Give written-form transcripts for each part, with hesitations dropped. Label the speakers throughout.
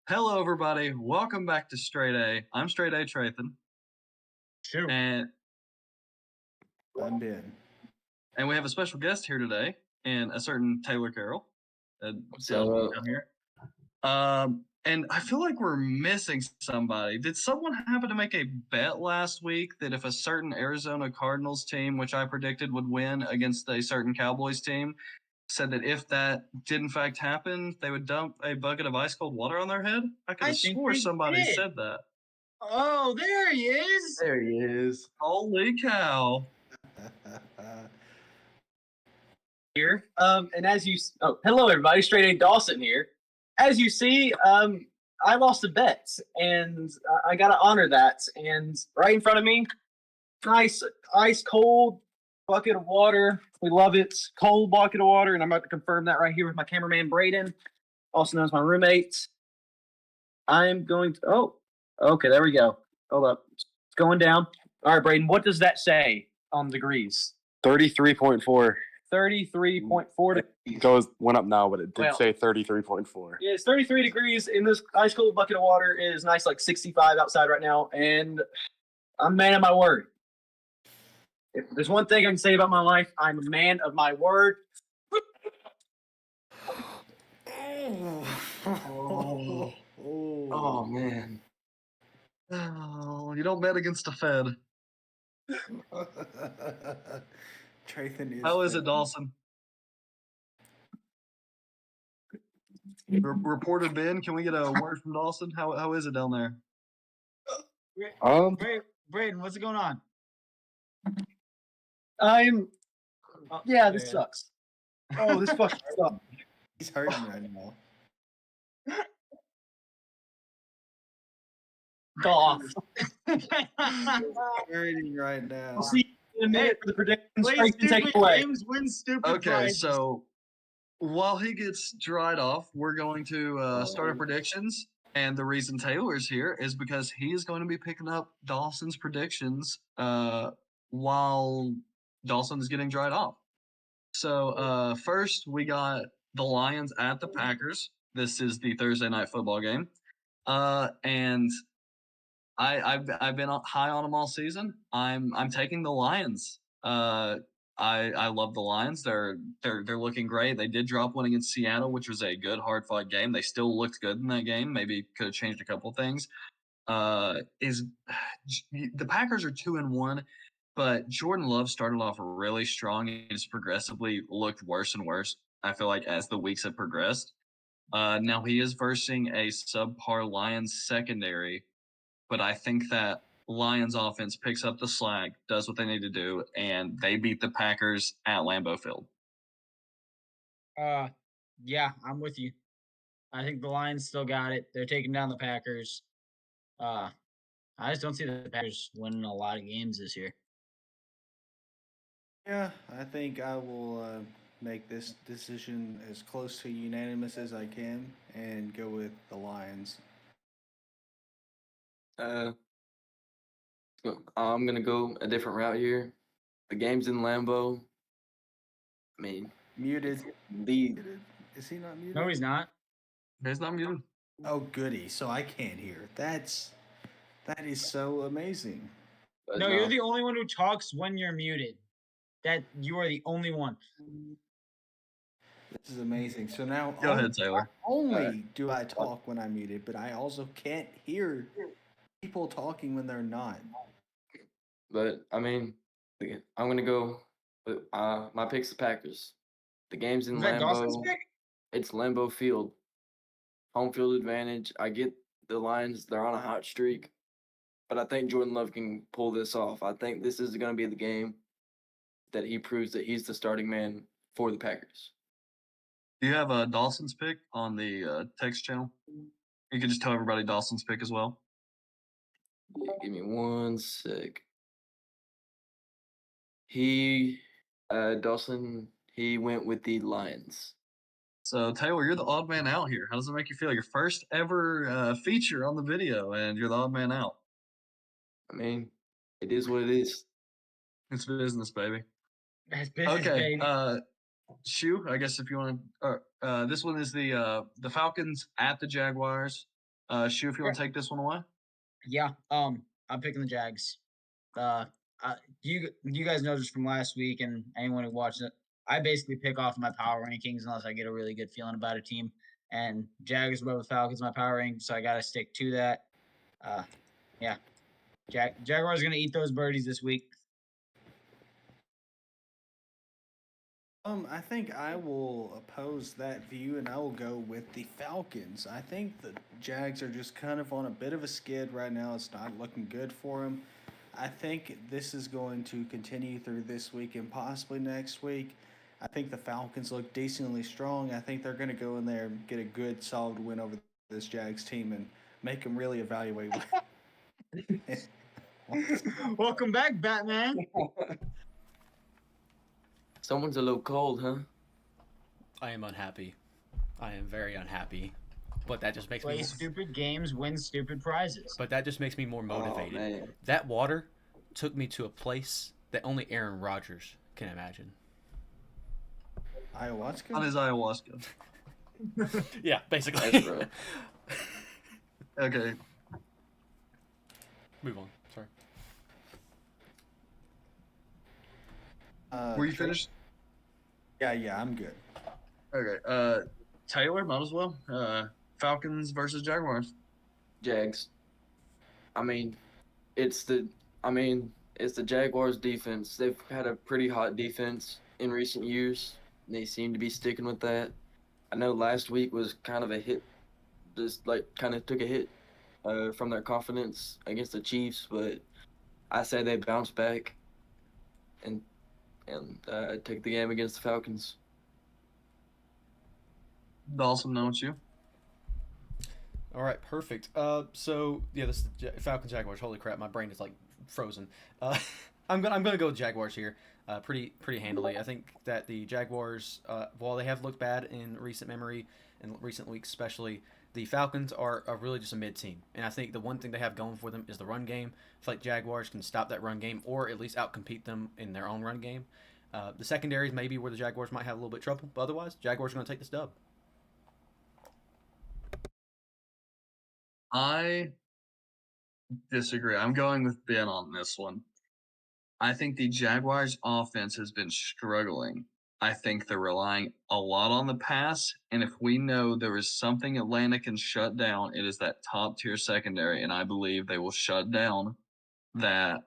Speaker 1: Hello, everybody. Welcome back to StraightA. I'm StraightA Trathan,
Speaker 2: Shoot.
Speaker 1: and
Speaker 3: I'm Ben.
Speaker 1: we have a special guest here today, and a certain Taylor Carroll.
Speaker 2: What's
Speaker 1: down
Speaker 2: up?
Speaker 1: here. And I feel like we're missing somebody. Did someone happen to make a bet last week that if a certain Arizona Cardinals team, which I predicted would win against a certain Cowboys team, said that if that did in fact happen, they would dump a bucket of ice cold water on their head? I could
Speaker 2: I
Speaker 1: have
Speaker 2: think
Speaker 1: swore
Speaker 2: they
Speaker 1: somebody
Speaker 2: did.
Speaker 1: said that.
Speaker 2: Oh, there he is.
Speaker 3: There he is.
Speaker 1: Holy cow.
Speaker 4: Here. And as you, hello everybody, StraightA Dawson here. As you see, I lost a bet, and I gotta honor that. And right in front of me, nice ice cold bucket of water. We love it, cold bucket of water, and I'm about to confirm that right here with my cameraman Braden, also known as my roommate. I'm going to. Oh, okay, there we go. Hold up, it's going down. All right, Braden, what does that say on degrees?
Speaker 5: 33.4.
Speaker 4: 33.4
Speaker 5: Went up now, but it did say 33.4.
Speaker 4: Yeah, it's 33 degrees in this ice cold bucket of water. It is nice, like 65 outside right now, and I'm a man of my word. If there's one thing I can say about my life, I'm a man of my word.
Speaker 5: Oh man.
Speaker 1: Oh, you don't bet against the Fed.
Speaker 3: Trathan is.
Speaker 1: How is it, Dawson? Reporter Ben, can we get a word from Dawson? How is it down there?
Speaker 2: Braden, what's going on?
Speaker 4: Yeah, this sucks. Oh, this fucking sucks.
Speaker 3: He's hurting right now.
Speaker 4: Go off.
Speaker 3: He's hurting right now.
Speaker 4: We'll see you in a minute for the predictions.
Speaker 2: Play
Speaker 4: Straight to take
Speaker 2: stupid
Speaker 4: it away.
Speaker 2: games, win stupid
Speaker 1: Okay,
Speaker 2: prizes.
Speaker 1: so while he gets dried off, we're going to start our predictions. And the reason Taylor's here is because he is going to be picking up Dawson's predictions while Dawson is getting dried off. So first, we got the Lions at the Packers. This is the Thursday night football game. And I've been high on them all season. I'm taking the Lions. I love the Lions. They're looking great. They did drop one against Seattle, which was a good hard fought game. They still looked good in that game. Maybe could have changed a couple things. The Packers are 2-1, but Jordan Love started off really strong and has progressively looked worse and worse. I feel like as the weeks have progressed. Now he is versing a subpar Lions secondary, but I think that Lions offense picks up the slack, does what they need to do, and they beat the Packers at Lambeau Field.
Speaker 2: Yeah, I'm with you. I think the Lions still got it. They're taking down the Packers. I just don't see the Packers winning a lot of games this year.
Speaker 3: Yeah, I think I will make this decision as close to unanimous as I can and go with the Lions.
Speaker 5: I'm gonna go a different route here. The game's in Lambeau. I mean,
Speaker 3: Muted.
Speaker 5: the
Speaker 3: Is he not muted?
Speaker 2: No, he's not.
Speaker 1: He's not muted.
Speaker 3: Oh, goody. So I can't hear. That is so amazing.
Speaker 2: No, you're the only one who talks when you're muted. That you are the only one.
Speaker 3: This is amazing. So now
Speaker 1: Go ahead, Taylor.
Speaker 3: not only do I talk when I'm muted, but I also can't hear people talking when they're not.
Speaker 5: But I mean, I'm gonna go with my pick's the Packers. The game's in
Speaker 2: Was that Dawson's
Speaker 5: Lambeau.
Speaker 2: pick?
Speaker 5: It's Lambeau Field. Home field advantage. I get the Lions, they're on a hot streak. But I think Jordan Love can pull this off. I think this is going to be the game that he proves that he's the starting man for the Packers.
Speaker 1: Do you have a Dawson's pick on the text channel? You can just tell everybody Dawson's pick as well.
Speaker 5: Yeah, give me one sec. Dawson, he went with the Lions.
Speaker 1: So, Taylor, you're the odd man out here. How does it make you feel? Your first ever feature on the video, and you're the odd man out.
Speaker 5: I mean, it is what it is.
Speaker 1: It's business, baby.
Speaker 2: That's business,
Speaker 1: Okay,
Speaker 2: baby.
Speaker 1: Shu, I guess if you want to. This one is the Falcons at the Jaguars. Shu, if you want to take this one away.
Speaker 2: Yeah. I'm picking the Jags. You guys know this from last week, and anyone who watched it, I basically pick off my power rankings unless I get a really good feeling about a team. And Jags above the Falcons, my power rank, so I got to stick to that. Yeah. Jaguars are gonna eat those birdies this week.
Speaker 3: I think I will oppose that view and I will go with the Falcons. I think the Jags are just kind of on a bit of a skid right now. It's not looking good for them. I think this is going to continue through this week and possibly next week. I think the Falcons look decently strong. I think they're going to go in there and get a good, solid win over this Jags team and make them really evaluate.
Speaker 2: Welcome back, Batman.
Speaker 5: Someone's a little cold, huh?
Speaker 6: I am unhappy. I am very unhappy. But that just makes
Speaker 2: Play
Speaker 6: me.
Speaker 2: stupid games, win stupid prizes.
Speaker 6: But that just makes me more motivated.
Speaker 5: man.
Speaker 6: That water took me to a place that only Aaron Rodgers can imagine.
Speaker 1: On
Speaker 3: Ayahuasca?
Speaker 1: his ayahuasca.
Speaker 6: Yeah, basically.
Speaker 5: That's right.
Speaker 1: Okay.
Speaker 6: Move on. Sorry.
Speaker 1: Were you finished?
Speaker 3: Yeah, I'm good.
Speaker 1: Okay. Taylor, might as well. Falcons versus Jaguars.
Speaker 5: Jags. I mean, it's the Jaguars defense. They've had a pretty hot defense in recent years. They seem to be sticking with that. I know last week was kind of a hit, just like kind of took a hit from their confidence against the Chiefs, but I say they bounce back and take the game against the Falcons.
Speaker 1: Dawson, know what you?
Speaker 6: All right, perfect. So yeah, this is the Falcons Jaguars. Holy crap, my brain is like frozen. I'm gonna go with Jaguars here, pretty handily. I think that the Jaguars, while they have looked bad in recent memory and recent weeks, especially, the Falcons are really just a mid team. And I think the one thing they have going for them is the run game. I feel like Jaguars can stop that run game or at least outcompete them in their own run game. The secondary is maybe where the Jaguars might have a little bit of trouble, but otherwise, Jaguars are going to take this dub.
Speaker 1: I disagree. I'm going with Ben on this one. I think the Jaguars' offense has been struggling. I think they're relying a lot on the pass, and if we know there is something Atlanta can shut down, it is that top tier secondary, and I believe they will shut down that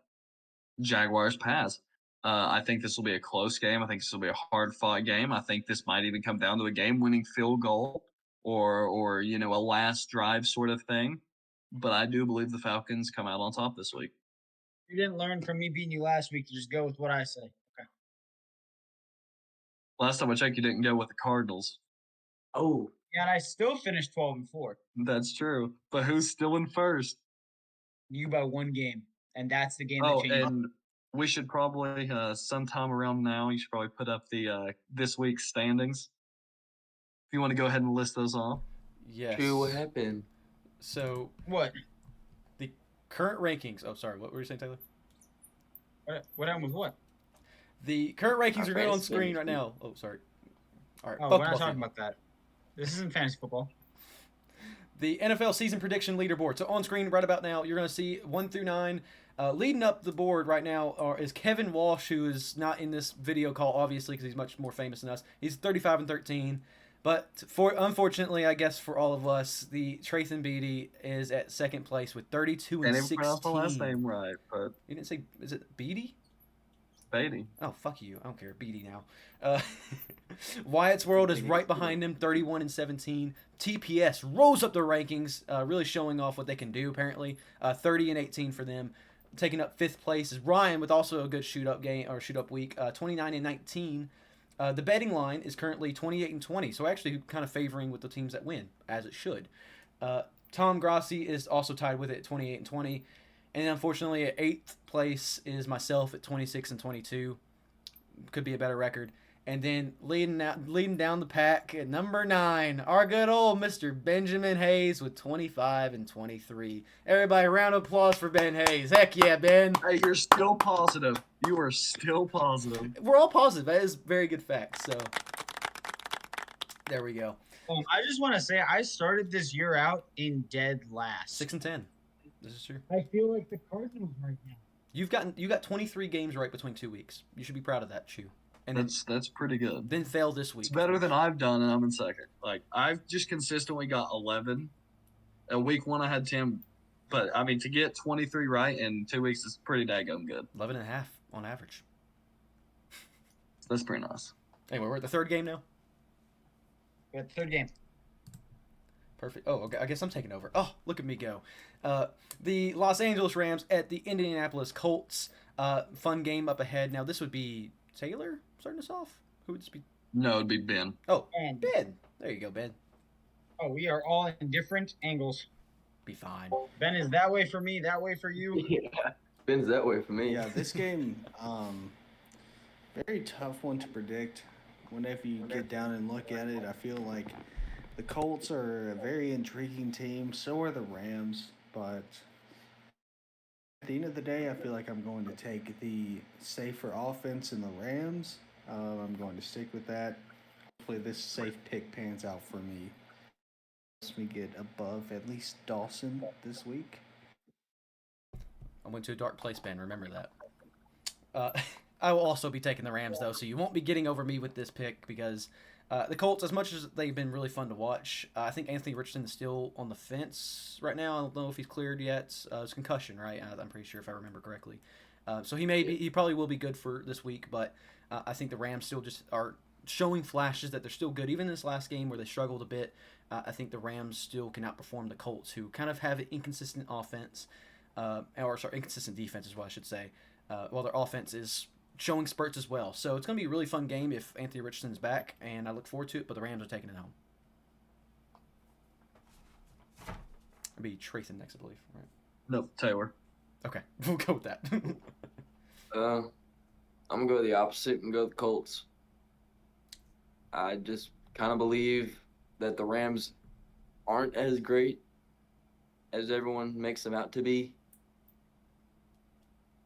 Speaker 1: Jaguars pass. I think this will be a close game. I think this will be a hard fought game. I think this might even come down to a game winning field goal or a last drive sort of thing. But I do believe the Falcons come out on top this week.
Speaker 2: You didn't learn from me beating you last week to just go with what I say. Okay.
Speaker 1: Last time I checked, you didn't go with the Cardinals.
Speaker 5: Oh,
Speaker 2: Yeah, and I still finished 12-4.
Speaker 1: That's true. But who's still in first?
Speaker 2: You by one game, and that's the game
Speaker 1: Oh,
Speaker 2: that changed.
Speaker 1: and we should probably sometime around now. You should probably put up the this week's standings. If you want to go ahead and list those off.
Speaker 6: Yes.
Speaker 5: what happened?
Speaker 6: So
Speaker 2: What?
Speaker 6: the current rankings. Oh, sorry. What were you saying, Taylor?
Speaker 2: What happened with what?
Speaker 6: The current rankings
Speaker 5: Our
Speaker 6: are going on
Speaker 5: fantasy
Speaker 6: screen right
Speaker 5: team.
Speaker 6: now. Oh, sorry. All right.
Speaker 2: Oh,
Speaker 6: fuck
Speaker 2: we're not
Speaker 6: both of
Speaker 2: talking
Speaker 6: you.
Speaker 2: about that. This isn't fantasy football.
Speaker 6: The NFL season prediction leaderboard. So on screen right about now, you're going to see 1 through 9. Leading up the board right now is Kevin Walsh, who is not in this video call, obviously, because he's much more famous than us. He's 35-13. But unfortunately, I guess for all of us, the Traithan Beatty is at second place with 32 and
Speaker 1: Can't even pronounce my
Speaker 6: 16.
Speaker 1: last name right, but
Speaker 6: You didn't say, is it Beatty?
Speaker 1: Beatty.
Speaker 6: Oh, fuck you. I don't care. Beatty now. Wyatt's World is right behind him, 31 and 17. TPS rose up the rankings, really showing off what they can do, apparently. 30 and 18 for them. Taking up fifth place is Ryan with also a good shoot-up game or shoot-up week, 29 and 19. The betting line is currently 28 and 20, so actually kind of favoring with the teams that win, as it should. Tom Grassi is also tied with it at 28 and 20. And unfortunately, at 8th place is myself at 26 and 22. Could be a better record. And then leading down the pack at number 9, our good old Mr. Benjamin Hayes with 25 and 23. Everybody, round of applause for Ben Hayes. Heck yeah, Ben.
Speaker 1: Hey, you're still positive. You are still positive.
Speaker 6: We're all positive. That is very good fact. So there we go.
Speaker 2: I just want to say I started this year out in dead last.
Speaker 6: 6-10. This is true.
Speaker 2: I feel like the Cardinals right now.
Speaker 6: You got 23 games right between 2 weeks. You should be proud of that, Chew. And
Speaker 1: That's pretty good.
Speaker 6: then fail this week.
Speaker 1: It's better than I've done, and I'm in second. Like I've just consistently got 11. Week 1 I had 10, but I mean to get 23 right in 2 weeks is pretty daggone good.
Speaker 6: 11 and a half on average.
Speaker 1: That's pretty nice.
Speaker 6: Anyway, we're at the third game now.
Speaker 2: We're at the third game.
Speaker 6: Perfect. Oh, okay. I guess I'm taking over. Oh, look at me go. The Los Angeles Rams at the Indianapolis Colts. Fun game up ahead. Now, this would be Taylor starting us off? Who would this be?
Speaker 1: No, it'd be Ben.
Speaker 6: Oh,
Speaker 2: And
Speaker 6: Ben. There you go, Ben.
Speaker 2: we are all in different angles.
Speaker 6: Be fine.
Speaker 2: Ben is that way for me, that way for you.
Speaker 5: Yeah. Ben's that way for me.
Speaker 3: Yeah, this game, very tough one to predict. Whenever you get down and look at it, I feel like the Colts are a very intriguing team. So are the Rams, but at the end of the day, I feel like I'm going to take the safer offense in the Rams. I'm going to stick with that. Hopefully, this safe pick pans out for me. Helps me get above at least Dawson this week.
Speaker 6: I went to a dark place, Ben. Remember that. I will also be taking the Rams, though, so you won't be getting over me with this pick because the Colts, as much as they've been really fun to watch, I think Anthony Richardson is still on the fence right now. I don't know if he's cleared yet. It's concussion, right? I'm pretty sure if I remember correctly. So he probably will be good for this week, but I think the Rams still just are showing flashes that they're still good. Even in this last game where they struggled a bit, I think the Rams still can outperform the Colts, who kind of have an inconsistent offense, inconsistent defense is what I should say, while their offense is showing spurts as well. So it's going to be a really fun game if Anthony Richardson's back, and I look forward to it, but the Rams are taking it home. It'll be Trayson next, I believe, right?
Speaker 1: Nope, Taylor.
Speaker 6: Okay, we'll go with that.
Speaker 5: I'm gonna go the opposite and go with the Colts. I just kind of believe that the Rams aren't as great as everyone makes them out to be.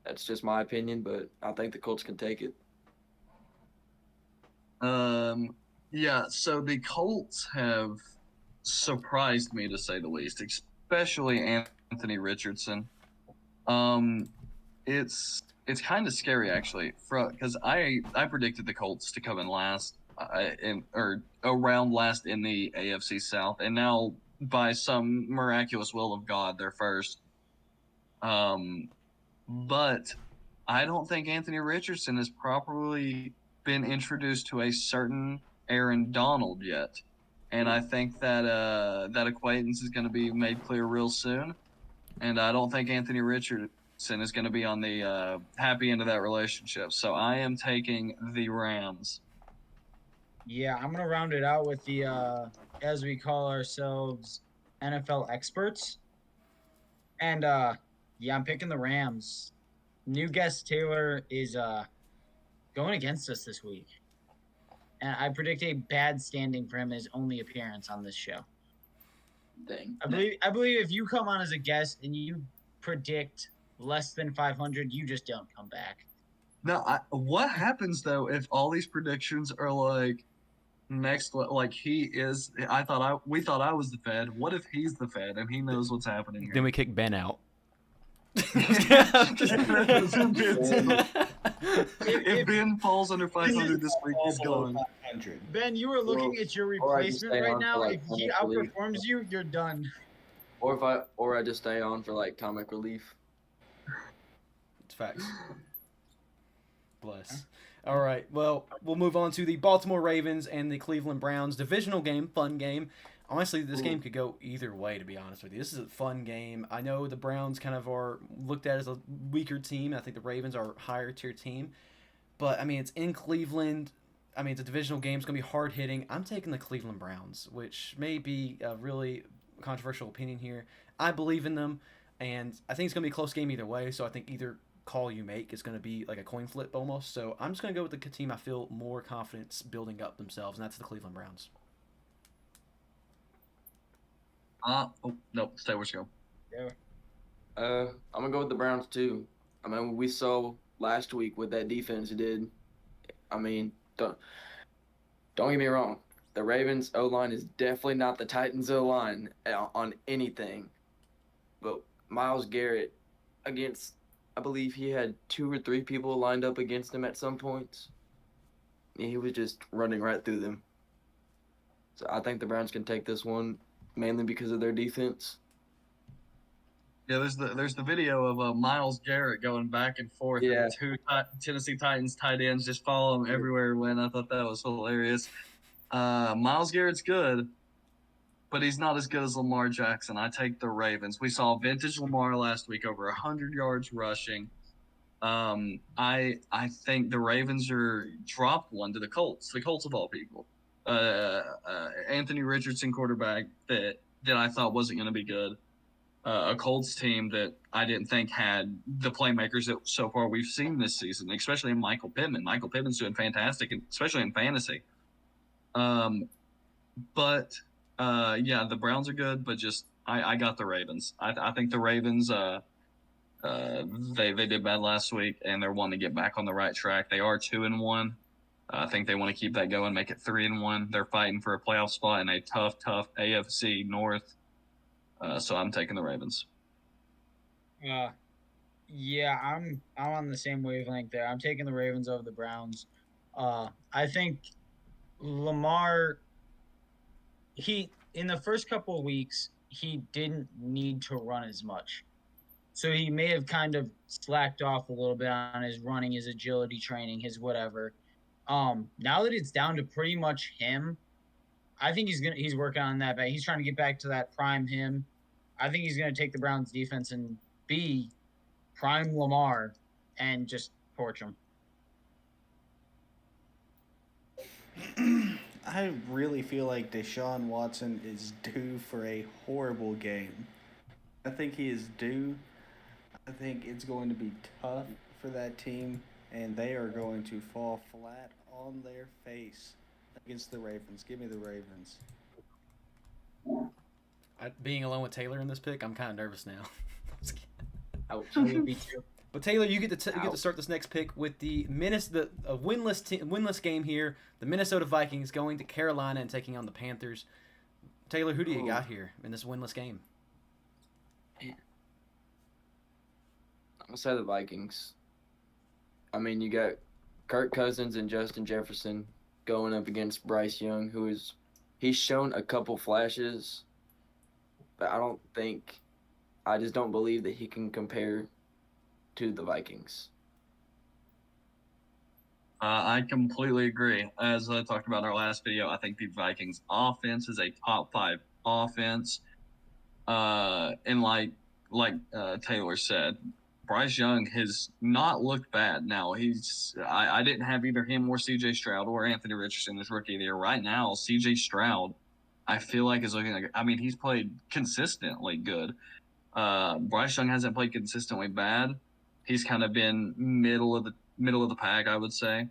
Speaker 5: That's just my opinion, but I think the Colts can take it.
Speaker 1: Yeah, so the Colts have surprised me to say the least, especially Anthony Richardson. It's kind of scary actually, because I predicted the Colts to come in last, or around last in the AFC South, and now by some miraculous will of God, they're first. But I don't think Anthony Richardson has properly been introduced to a certain Aaron Donald yet. And I think that that acquaintance is going to be made clear real soon. And I don't think Anthony Richardson is going to be on the happy end of that relationship. So I am taking the Rams.
Speaker 2: Yeah, I'm gonna round it out with the as we call ourselves NFL experts. And yeah, I'm picking the Rams. New guest Taylor is going against us this week. And I predict a bad standing for him his only appearance on this show.
Speaker 5: Dang.
Speaker 2: I believe if you come on as a guest and you predict less than 500, you just don't come back.
Speaker 1: Now, what happens though if all these predictions are like like he is? We thought I was the Fed. What if he's the Fed and he knows what's happening here?
Speaker 6: Then we kick Ben out.
Speaker 1: If Ben falls under 500 this week, he's gone.
Speaker 3: 500.
Speaker 2: Ben, you are looking at your
Speaker 5: or I just
Speaker 2: replacement
Speaker 5: stay
Speaker 2: right
Speaker 5: on for,
Speaker 2: now.
Speaker 5: like,
Speaker 2: If he
Speaker 5: comic relief.
Speaker 2: outperforms you, you're done.
Speaker 5: Or I just stay on for like comic relief.
Speaker 6: It's facts. Bless. All right. Well, we'll move on to the Baltimore Ravens and the Cleveland Browns divisional game. Fun game. Honestly, this game could go either way, to be honest with you. This is a fun game. I know the Browns kind of are looked at as a weaker team. I think the Ravens are a higher tier team. But, I mean, it's in Cleveland. I mean, it's a divisional game. It's going to be hard-hitting. I'm taking the Cleveland Browns, which may be a really controversial opinion here. I believe in them, and I think it's going to be a close game either way, so I think either call you make is going to be like a coin flip almost. So I'm just going to go with the team I feel more confidence building up themselves, and that's the Cleveland Browns.
Speaker 1: Oh, nope. Stay where you go.
Speaker 2: Yeah.
Speaker 5: I'm gonna go with the Browns too. I mean, we saw last week what that defense did. I mean, don't get me wrong. The Ravens O-line is definitely not the Titans O-line on anything. But Myles Garrett against, I believe he had 2 or 3 people lined up against him at some points. He was just running right through them. So I think the Browns can take this one mainly because of their defense.
Speaker 1: Yeah, there's the video of Miles Garrett going back and forth, and
Speaker 5: Yeah.
Speaker 1: the two Tennessee Titans tight ends just follow him everywhere. When I thought that was hilarious. Miles Garrett's good, but he's not as good as Lamar Jackson. I take the Ravens. We saw vintage Lamar last week, over 100 yards rushing. I think the Ravens are dropped one to the Colts of all people. Anthony Richardson quarterback that I thought wasn't going to be good. A Colts team that I didn't think had the playmakers that so far we've seen this season, especially in Michael Pittman. Michael Pittman's doing fantastic, especially in fantasy. But yeah, the Browns are good, but just I got the Ravens. I think the Ravens they did bad last week, and they're wanting to get back on the right track. They are 2-1. I think they want to keep that going, make it 3-1. They're fighting for a playoff spot in a tough AFC North. So I'm taking the Ravens.
Speaker 2: Yeah, I'm on the same wavelength there. I'm taking the Ravens over the Browns. I think Lamar, he in the first couple of weeks he didn't need to run as much, so he may have kind of slacked off a little bit on his running, his agility training, his whatever. Now that it's down to pretty much him, I think he's working on that. But he's trying to get back to that prime him. I think he's gonna take the Browns defense and be prime Lamar and just torch him.
Speaker 3: I really feel like Deshaun Watson is due for a horrible game. I think he is due. I think it's going to be tough for that team, and they are going to fall flat on their face against the Ravens. Give me the Ravens.
Speaker 6: Being alone with Taylor in this pick, I'm kind of nervous now.
Speaker 5: Ouch.
Speaker 2: Me too.
Speaker 6: But Taylor, you get to start this next pick with the winless game here. The Minnesota Vikings going to Carolina and taking on the Panthers. Taylor, who do you got here in this winless game?
Speaker 5: I'm gonna say the Vikings. I mean, you got Kirk Cousins and Justin Jefferson going up against Bryce Young, he's shown a couple flashes, but I just don't believe that he can compare to the Vikings.
Speaker 1: I completely agree. As I talked about in our last video, I think the Vikings offense is a top 5 offense. And like Taylor said, Bryce Young has not looked bad. Now I didn't have either him or CJ Stroud or Anthony Richardson as rookie of the year. Right now, CJ Stroud, I feel like is looking like, I mean, he's played consistently good. Bryce Young hasn't played consistently bad. He's kind of been middle of the pack, I would say.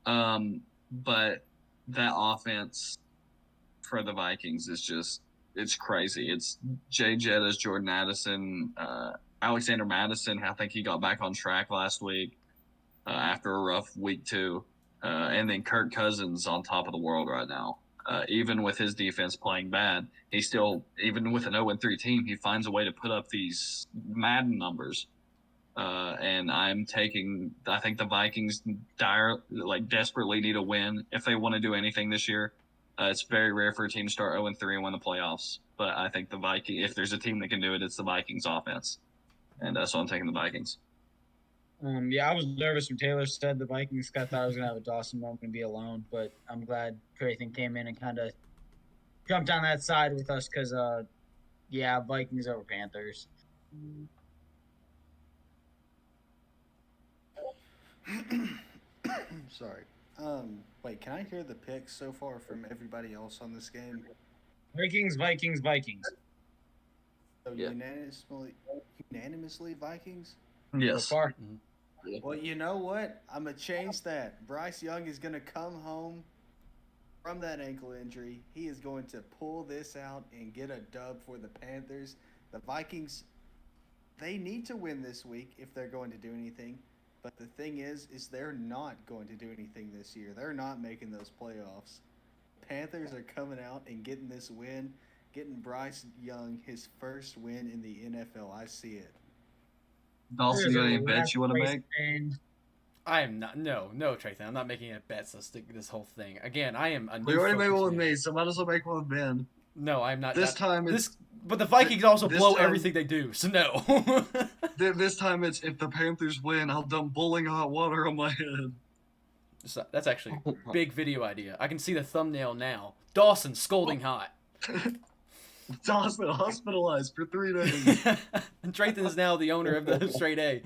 Speaker 1: But that offense for the Vikings is just, it's crazy. It's Jay Jettas, Jordan Addison, Alexander Madison. I think he got back on track last week after a rough week 2. And then Kirk Cousins on top of the world right now. Even with his defense playing bad, he still, even with an 0-3 team, he finds a way to put up these Madden numbers. And I think the Vikings desperately need a win if they want to do anything this year. It's very rare for a team to start 0-3 and win the playoffs. But I think if there's a team that can do it, it's the Vikings offense. And so I'm taking the Vikings.
Speaker 2: Yeah, I was nervous when Taylor said the Vikings. I thought I was going to have a Dawson moment and be alone, but I'm glad Prathan came in and kind of jumped on that side with us because, yeah, Vikings over Panthers.
Speaker 3: Sorry. Wait, can I hear the picks so far from everybody else on this game?
Speaker 2: Vikings.
Speaker 3: So
Speaker 5: Yeah.
Speaker 3: unanimously Vikings?
Speaker 1: Yes.
Speaker 2: So far.
Speaker 3: Well, you know what? I'm going to change that. Bryce Young is going to come home from that ankle injury. He is going to pull this out and get a dub for the Panthers. The Vikings, they need to win this week if they're going to do anything. But the thing is they're not going to do anything this year. They're not making those playoffs. Panthers are coming out and getting this win, getting Bryce Young his first win in the NFL. I see it.
Speaker 1: Dawson, you got any
Speaker 2: There's a
Speaker 1: bets you want to
Speaker 2: last
Speaker 1: make?
Speaker 2: place fan.
Speaker 6: I am not. No, StraightA. I'm not making any bets. Let's stick this whole thing. Again, I am a new
Speaker 1: We already made
Speaker 6: focused
Speaker 1: one with
Speaker 6: man.
Speaker 1: me, so might as well make one with Ben.
Speaker 6: No, I'm not.
Speaker 1: This time
Speaker 6: this. But the Vikings also
Speaker 1: this
Speaker 6: blow
Speaker 1: time-
Speaker 6: everything they do, so no.
Speaker 1: This time it's if the Panthers win, I'll dump boiling hot water on my head.
Speaker 6: So that's actually a big video idea. I can see the thumbnail now. Dawson scolding hot.
Speaker 1: Dawson hospitalized for 3 days.
Speaker 6: And Drayton is now the owner of the StraightA.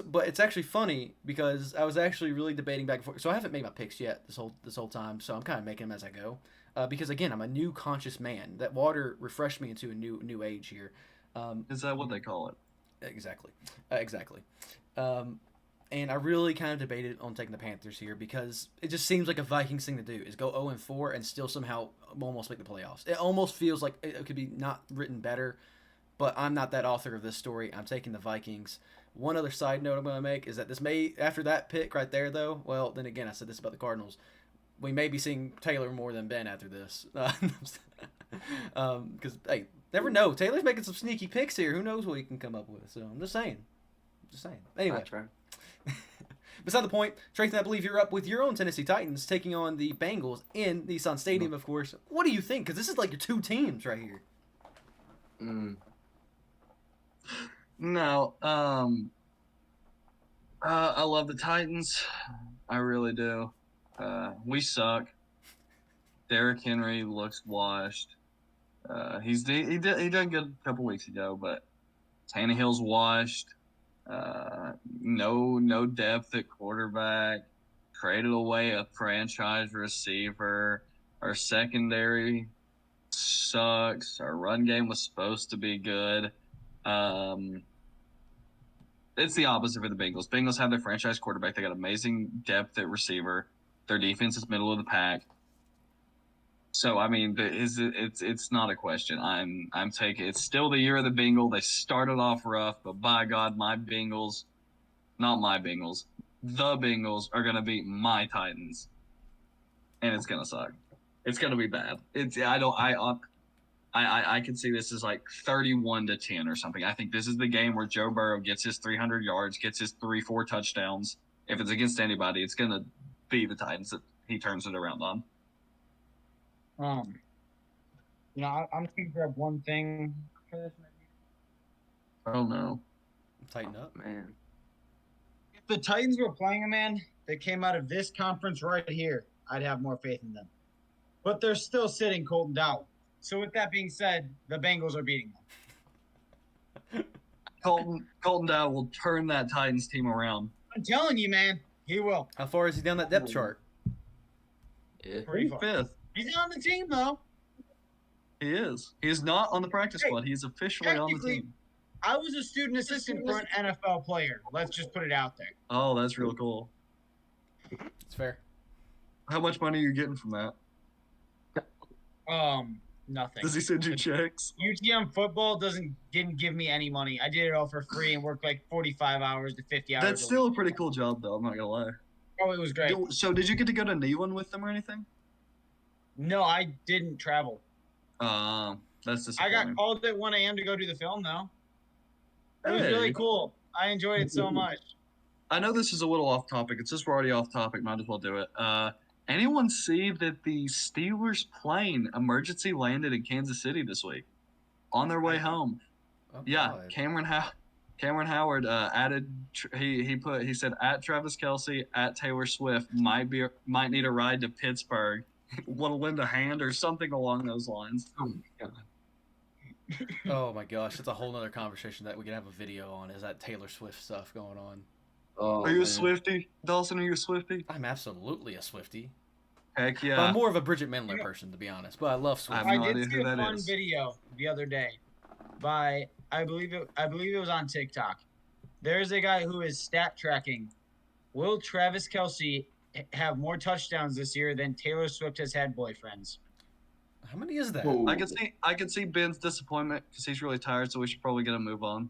Speaker 6: But it's actually funny because I was actually really debating back and forth. So I haven't made my picks yet this whole time, so I'm kind of making them as I go. Because again, I'm a new conscious man. That water refreshed me into a new age here.
Speaker 1: Is that what they call it?
Speaker 6: Exactly. And I really kind of debated on taking the Panthers here because it just seems like a Vikings thing to do is go 0-4 and still somehow almost make the playoffs. It almost feels like it could be not written better, but I'm not that author of this story. I'm taking the Vikings. One other side note I'm going to make is that this may, after that pick right there, though, well, then again, I said this about the Cardinals. We may be seeing Taylor more than Ben after this. Because, hey, never know. Taylor's making some sneaky picks here. Who knows what he can come up with? So I'm just saying. Anyway.
Speaker 5: That's right.
Speaker 6: Beside the point, Tracy, I believe you're up with your own Tennessee Titans taking on the Bengals in Nissan Stadium, of course. What do you think? Because this is like your two teams right here.
Speaker 1: No. I love the Titans. I really do. We suck. Derrick Henry looks washed. He done good a couple weeks ago, but Tannehill's washed. No depth at quarterback. Traded away a franchise receiver. Our secondary sucks. Our run game was supposed to be good. It's the opposite for the Bengals. Bengals have their franchise quarterback. They got amazing depth at receiver. Their defense is middle of the pack. So I mean, it's not a question. I'm taking. It's still the year of the Bengal. They started off rough, but by God, my Bengals, not my Bengals, the Bengals are gonna beat my Titans, and it's gonna suck. It's gonna be bad. I can see this as like 31-10 or something. I think this is the game where Joe Burrow gets his 300 yards, gets his 3-4 touchdowns. If it's against anybody, it's gonna be the Titans that he turns it around on.
Speaker 2: I'm just gonna grab one thing for this.
Speaker 1: Oh no.
Speaker 6: Tighten up.
Speaker 5: Man.
Speaker 2: If the Titans were playing a man that came out of this conference right here, I'd have more faith in them. But they're still sitting Colton Dowell. So with that being said, the Bengals are beating them.
Speaker 1: Colton Dowell will turn that Titans team around.
Speaker 2: I'm telling you, man, he will.
Speaker 6: How far is he down that depth chart?
Speaker 5: Yeah.
Speaker 2: Pretty far.
Speaker 1: 5th.
Speaker 2: He's on the team though.
Speaker 1: He is. He is not on the practice
Speaker 2: Hey,
Speaker 1: squad. He's officially on the
Speaker 2: technically,
Speaker 1: team.
Speaker 2: I was a student assistant for an NFL player. Let's just put it out there.
Speaker 1: Oh, that's real cool.
Speaker 6: It's fair.
Speaker 1: How much money are you getting from that?
Speaker 2: Nothing.
Speaker 1: Does he send you checks?
Speaker 2: UTM football didn't give me any money. I did it all for free and worked like 45 hours to 50 hours.
Speaker 1: That's
Speaker 2: a
Speaker 1: still
Speaker 2: week.
Speaker 1: a pretty cool job, though. I'm not gonna lie.
Speaker 2: Oh, it was great.
Speaker 1: So, did you get to go to Neyland with them or anything?
Speaker 2: No, I didn't travel.
Speaker 1: That's
Speaker 2: I got
Speaker 1: disappointing.
Speaker 2: called at 1 a.m. to go do the film though. It was
Speaker 1: Hey.
Speaker 2: really cool. I enjoyed it so much.
Speaker 1: I know this is a little off topic. It's just we're already off topic. Might as well do it. Anyone see that the Steelers plane emergency landed in Kansas City this week on their way home?
Speaker 6: Oh,
Speaker 1: Yeah,
Speaker 6: God.
Speaker 1: Cameron Howard added. He said at Travis Kelce, at Taylor Swift might need a ride to Pittsburgh. Want to lend a hand or something along those lines.
Speaker 5: Oh my God.
Speaker 6: Oh my gosh, that's a whole nother conversation that we could have a video on. Is that Taylor Swift stuff going on?
Speaker 5: Oh,
Speaker 1: Are you a
Speaker 5: man.
Speaker 1: Swiftie, Dawson? Are you a Swiftie?
Speaker 6: I'm absolutely a Swiftie.
Speaker 1: Heck
Speaker 6: But
Speaker 1: yeah.
Speaker 6: I'm more of a Bridget Mendler person, to be honest. But I love Swift.
Speaker 1: I have no
Speaker 2: I
Speaker 1: idea
Speaker 2: did see
Speaker 1: who
Speaker 2: a
Speaker 1: that
Speaker 2: fun
Speaker 1: is.
Speaker 2: video the other day by I believe it was on TikTok. There's a guy who is stat tracking. Will Travis Kelce have more touchdowns this year than Taylor Swift has had boyfriends?
Speaker 6: How many is that?
Speaker 5: Whoa.
Speaker 1: I could see Ben's disappointment because he's really tired, so we should probably get him move on.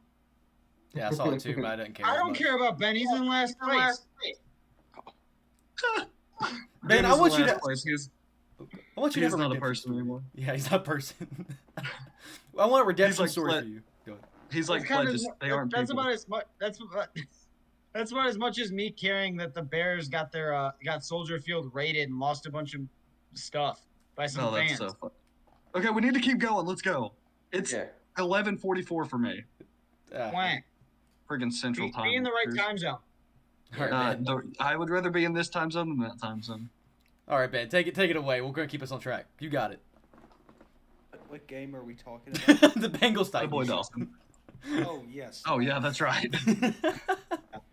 Speaker 6: Yeah, I saw it too, but I didn't care.
Speaker 2: I
Speaker 6: as
Speaker 2: don't
Speaker 6: much.
Speaker 2: care about Ben. He's in last place.
Speaker 6: Man,
Speaker 1: Jim
Speaker 6: I
Speaker 1: is in
Speaker 6: want you
Speaker 1: last
Speaker 6: to.
Speaker 1: place.
Speaker 6: I want you to
Speaker 1: He's
Speaker 6: have a
Speaker 1: not a
Speaker 6: redemption
Speaker 1: person
Speaker 6: story.
Speaker 1: anymore.
Speaker 6: Yeah, he's not a person. I want a redemption
Speaker 1: like
Speaker 6: story
Speaker 1: Flint.
Speaker 6: for you. Go ahead.
Speaker 1: He's
Speaker 2: That's
Speaker 1: like
Speaker 2: kind of
Speaker 1: pledges. They aren't
Speaker 2: that's
Speaker 1: people.
Speaker 2: about as much. That's about as much as me caring that the Bears got their got Soldier Field raided and lost a bunch of stuff by some
Speaker 1: No, that's
Speaker 2: fans.
Speaker 1: so fun. Okay, we need to keep going. Let's go. It's
Speaker 5: Yeah.
Speaker 1: 11:44 for me.
Speaker 2: Wah.
Speaker 1: Friggin' Central Time.
Speaker 2: Be in the right
Speaker 1: Cheers.
Speaker 2: time zone.
Speaker 6: All right, Ben.
Speaker 1: I would rather be in this time zone than that time zone.
Speaker 6: All right, Ben. Take it away. We're gonna keep us on track. You got it.
Speaker 3: What game are we talking about?
Speaker 6: The Bengals
Speaker 1: My
Speaker 6: Titans.
Speaker 1: boy Dawson.
Speaker 3: Oh, yes.
Speaker 1: Oh yeah, that's right.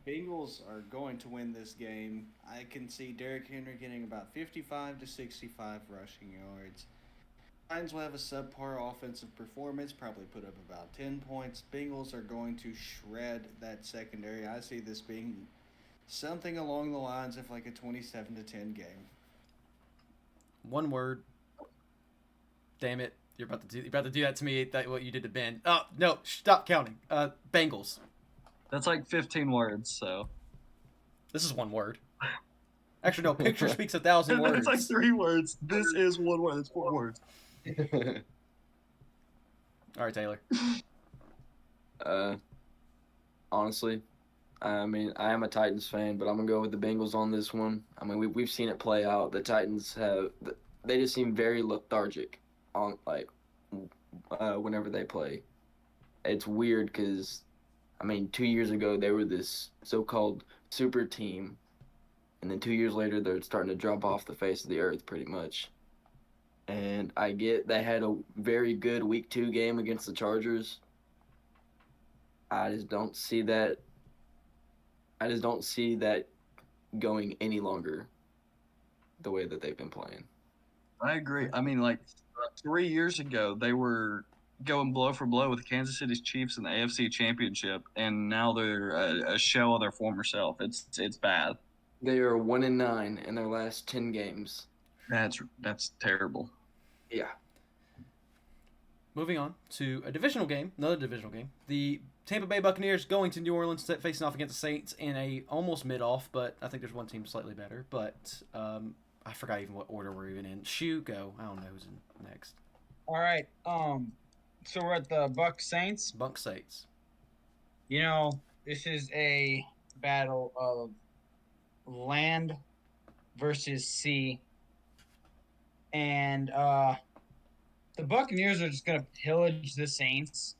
Speaker 3: Bengals are going to win this game. I can see Derrick Henry getting about 55 to 65 rushing yards. Lions will have a subpar offensive performance, probably put up about 10 points. Bengals are going to shred that secondary. I see this being something along the lines of like a 27 to 10 game.
Speaker 6: One word. Damn it! You're about to do that to me. That what you did to Ben. Oh no! Stop counting. Bengals.
Speaker 1: That's like 15 words. So
Speaker 6: This is one word. Actually, no. Picture speaks 1,000 words.
Speaker 1: it's like 3 words. This is 1 word. It's 4 words.
Speaker 6: All right, Taylor.
Speaker 5: Honestly, I mean, I am a Titans fan, but I'm gonna go with the Bengals on this one. I mean, we've seen it play out. The Titans they just seem very lethargic on whenever they play. It's weird because, I mean, 2 years ago they were this so-called super team, and then 2 years later they're starting to drop off the face of the earth pretty much. And I get they had a very good week 2 game against the Chargers. I just don't see that going any longer the way that they've been playing.
Speaker 1: I agree. I mean, like 3 years ago, they were going blow for blow with the Kansas City Chiefs in the AFC Championship, and now they're a shell of their former self. It's bad.
Speaker 5: They are 1-9 in their last 10 games.
Speaker 1: That's terrible.
Speaker 5: Yeah.
Speaker 6: Moving on to a divisional game, another divisional game. The Tampa Bay Buccaneers going to New Orleans facing off against the Saints in a almost mid-off, but I think there's one team slightly better. But I forgot even what order we're even in. Go. I don't know who's in next.
Speaker 2: All right. So we're at the Bucs Saints.
Speaker 6: Buck Saints.
Speaker 2: You know, this is a battle of land versus sea. And the Buccaneers are just going to pillage the Saints.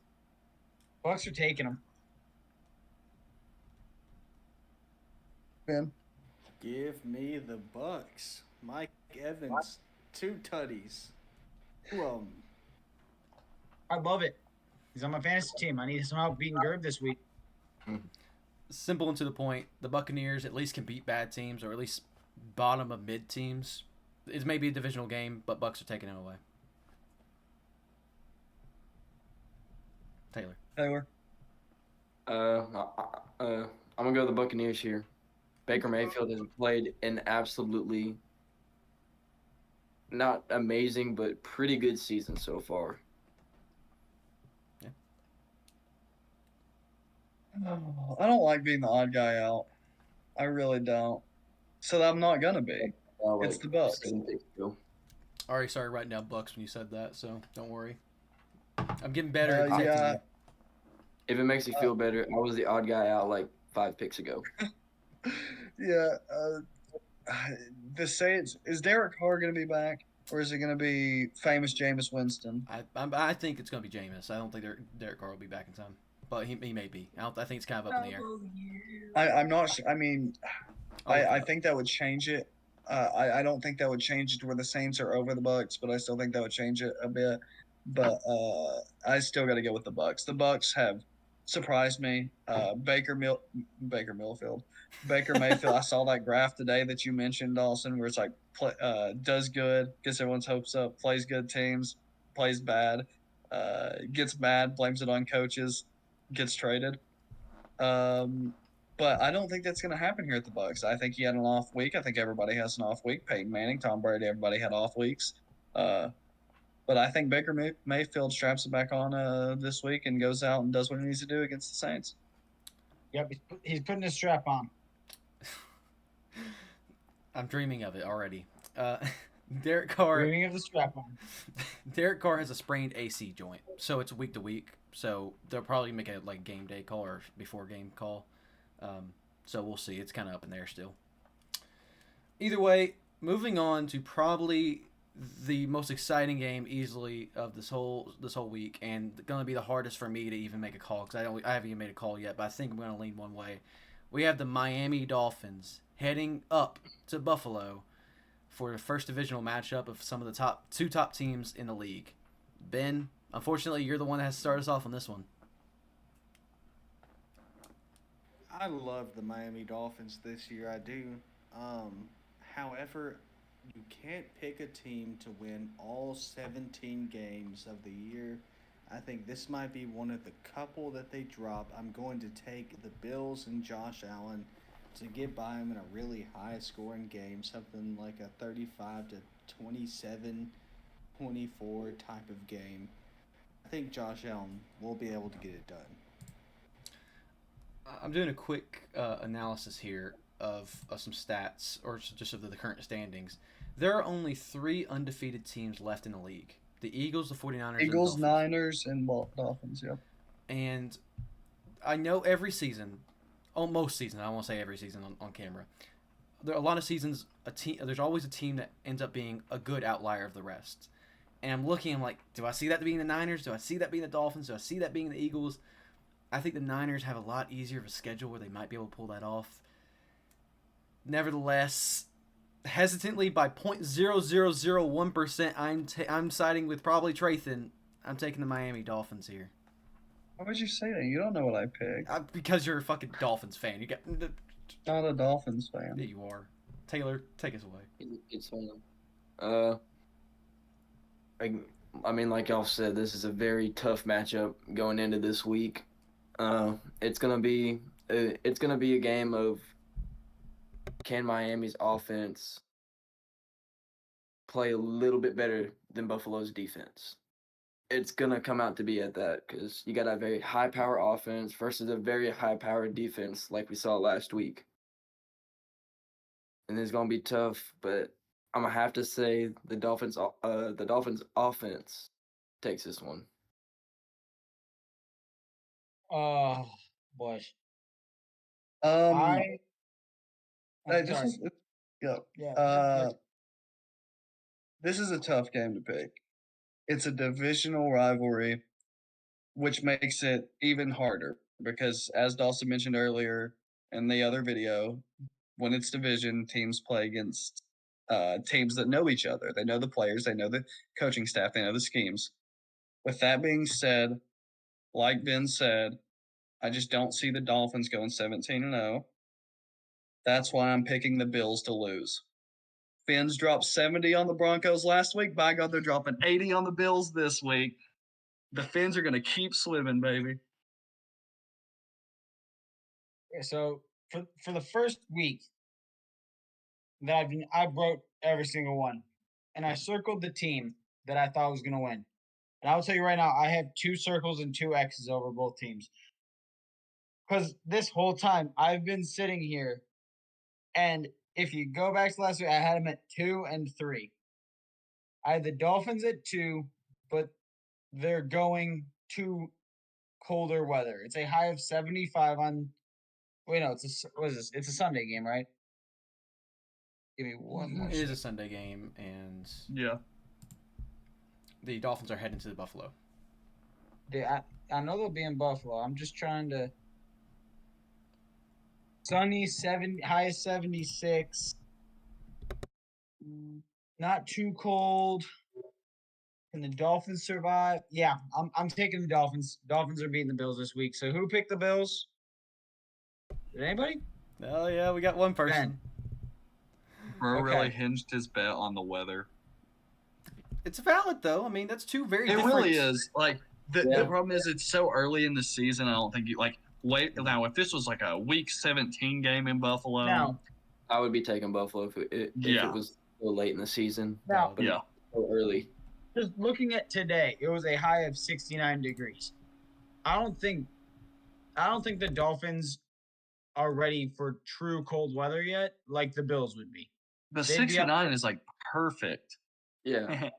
Speaker 2: Bucs are taking them.
Speaker 1: Ben?
Speaker 3: Give me the Bucks. Mike Evans, 2 tutties. 2 of 'em.
Speaker 2: I love it. He's on my fantasy team. I need some help beating Gerb this week.
Speaker 6: Simple and to the point. The Buccaneers at least can beat bad teams, or at least bottom of mid teams. It may be a divisional game, but Bucs are taking it away. Taylor.
Speaker 5: I'm gonna go the Buccaneers here. Baker Mayfield has played an absolutely not amazing, but pretty good season so far.
Speaker 1: I don't like being the odd guy out. I really don't. So I'm not gonna be. It's the Bucs.
Speaker 5: 7 picks ago.
Speaker 6: I already started writing down Bucks when you said that, so don't worry. I'm getting better at protecting
Speaker 1: yeah.
Speaker 6: you.
Speaker 5: If it makes you feel better, I was the odd guy out like 5 picks ago.
Speaker 1: Yeah. The Saints, is Derek Carr gonna be back, or is it gonna be famous Jameis Winston?
Speaker 6: I think it's going to be Jameis. I don't think Derek Carr will be back in time, but he may be. I think it's kind of up in the air.
Speaker 1: I'm not sure. I mean, I think that would change it. I don't think that would change it to where the Saints are over the Bucks, but I still think that would change it a bit. But I still got to go with the Bucks. The Bucks have surprised me. Baker Mayfield. I saw that graph today that you mentioned, Dawson, where it's like does good, gets everyone's hopes up, plays good teams, plays bad, gets mad, blames it on coaches, gets traded. But I don't think that's going to happen here at the Bucks. I think he had an off week. I think everybody has an off week. Peyton Manning, Tom Brady, everybody had off weeks. But I think Baker Mayfield straps it back on this week and goes out and does what he needs to do against the Saints.
Speaker 2: Yep, he's putting his strap on.
Speaker 6: I'm dreaming of it already. Uh, Derek Carr.
Speaker 2: Dreaming of the strap on.
Speaker 6: Derek Carr has a sprained AC joint, so it's week to week. So they'll probably make a like game day call or before game call. So we'll see. It's kind of up in there still. Either way, moving on to probably the most exciting game easily of this whole week, and going to be the hardest for me to even make a call because I haven't even made a call yet. But I think I'm going to lean one way. We have the Miami Dolphins heading up to Buffalo for the first divisional matchup of some of the two top teams in the league. Ben, unfortunately, you're the one that has to start us off on this one.
Speaker 3: I love the Miami Dolphins this year. I do. However, you can't pick a team to win all 17 games of the year. I think this might be one of the couple that they drop. I'm going to take the Bills and Josh Allen to get by them in a really high scoring game, something like a 35 to 27, 24 type of game. I think Josh Allen will be able to get it done.
Speaker 6: I'm doing a quick analysis here of some stats, or just of the current standings. There are only 3 undefeated teams left in the league. The Eagles, the 49ers,
Speaker 1: Eagles,
Speaker 6: and the Dolphins.
Speaker 1: Niners, and Dolphins, yep.
Speaker 6: And I know every season, most seasons, I won't say every season on camera, there are a lot of seasons, there's always a team that ends up being a good outlier of the rest. And I'm like, do I see that being the Niners? Do I see that being the Dolphins? Do I see that being the Eagles? I think the Niners have a lot easier of a schedule where they might be able to pull that off. Nevertheless, hesitantly by 0.0001%, I'm siding with probably Trathan. I'm taking the Miami Dolphins here.
Speaker 1: Why would you say that? You don't know what I picked.
Speaker 6: Because you're a fucking Dolphins fan. You got
Speaker 1: Not a Dolphins fan.
Speaker 6: Yeah, you are. Taylor, take us away.
Speaker 5: It's fun. I mean, like y'all said, this is a very tough matchup going into this week. It's gonna be a game of, can Miami's offense play a little bit better than Buffalo's defense? It's gonna come out to be at that, because you got a very high power offense versus a very high powered defense like we saw last week. And it's gonna be tough, but I'm gonna have to say the Dolphins offense takes this one.
Speaker 2: Oh, boy.
Speaker 1: Hey,
Speaker 2: I'm
Speaker 1: this
Speaker 2: sorry.
Speaker 1: is yeah.
Speaker 2: Yeah.
Speaker 1: This is a tough game to pick. It's a divisional rivalry, which makes it even harder because, as Dawson mentioned earlier in the other video, when it's division, teams play against teams that know each other. They know the players, they know the coaching staff, they know the schemes. With that being said, like Ben said, I just don't see the Dolphins going 17-0. That's why I'm picking the Bills to lose. Fins dropped 70 on the Broncos last week. By God, they're dropping 80 on the Bills this week. The Fins are going to keep swimming, baby.
Speaker 2: So for the first week that I wrote every single one, and I circled the team that I thought was going to win. And I'll tell you right now, I have 2 circles and 2 X's over both teams. Because this whole time I've been sitting here, and if you go back to last week, I had them at 2 and 3. I had the Dolphins at 2, but they're going to colder weather. It's a high of 75 on. Wait, no, what is this? It's a Sunday game, right? Give me one more.
Speaker 6: It is a Sunday game, and
Speaker 1: Yeah.
Speaker 6: the Dolphins are heading to the Buffalo.
Speaker 2: I know they'll be in Buffalo. I'm just trying to. Sunny, high of 76. Not too cold. Can the Dolphins survive? Yeah, I'm taking the Dolphins. Dolphins are beating the Bills this week. So who picked the Bills? Did anybody?
Speaker 6: Oh yeah, we got one person.
Speaker 1: Bro
Speaker 2: Okay.
Speaker 1: really hinged his bet on the weather.
Speaker 6: It's valid though. I mean, that's 2 very
Speaker 1: It
Speaker 6: different.
Speaker 1: really is. Like the problem is it's so early in the season. I don't think you wait now. If this was like a week 17 game in Buffalo,
Speaker 2: Now,
Speaker 5: I would be taking Buffalo if it was so late in the season.
Speaker 2: Now-
Speaker 5: but
Speaker 1: yeah.
Speaker 5: so early.
Speaker 2: just looking at today, it was a high of 69 degrees. I don't think the Dolphins are ready for true cold weather yet, like the Bills would be.
Speaker 1: The
Speaker 2: They'd be up
Speaker 1: 69 is like perfect.
Speaker 5: Yeah,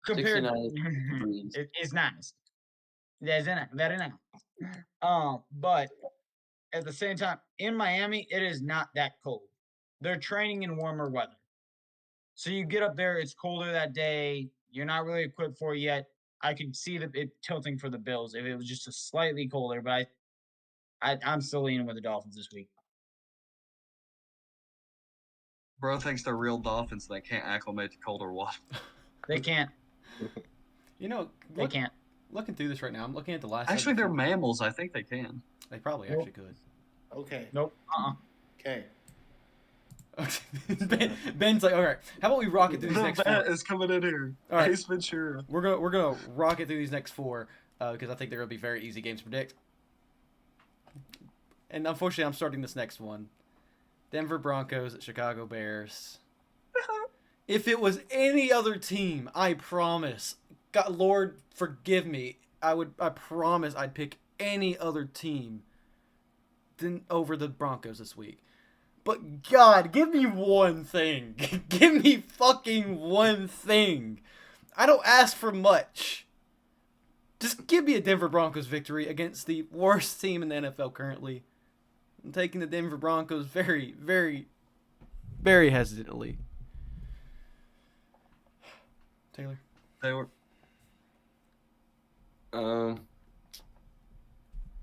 Speaker 2: compared.
Speaker 5: 69 is breeze.
Speaker 2: It's nice. That's very nice. But at the same time, in Miami, it is not that cold. They're training in warmer weather. So you get up there, it's colder that day. You're not really equipped for it yet. I could see it tilting for the Bills if it was just a slightly colder, but I'm still leaning with the Dolphins this week.
Speaker 1: Bro thinks they're real dolphins and they can't acclimate to colder water.
Speaker 2: They can't.
Speaker 6: You know,
Speaker 2: They can't.
Speaker 6: looking through this right now, I'm looking at the last.
Speaker 1: Actually, they're
Speaker 6: 17
Speaker 1: mammals. I think they can.
Speaker 6: They probably
Speaker 2: Nope.
Speaker 6: actually could.
Speaker 3: Okay.
Speaker 2: Nope.
Speaker 3: Okay.
Speaker 6: Ben's like, all right, how about we rocket through these
Speaker 1: The
Speaker 6: next
Speaker 1: vet
Speaker 6: four?
Speaker 1: is coming in here.
Speaker 6: All right.
Speaker 1: Ace Ventura.
Speaker 6: We're gonna rocket through these next four because I think they're gonna be very easy games to predict. And unfortunately, I'm starting this next one. Denver Broncos at Chicago Bears. If it was any other team, I promise, God, Lord, forgive me. I promise I'd pick any other team than over the Broncos this week. But God, give me one thing. Give me fucking one thing. I don't ask for much. Just give me a Denver Broncos victory against the worst team in the NFL currently. I'm taking the Denver Broncos very, very, very hesitantly. Taylor?
Speaker 1: They were.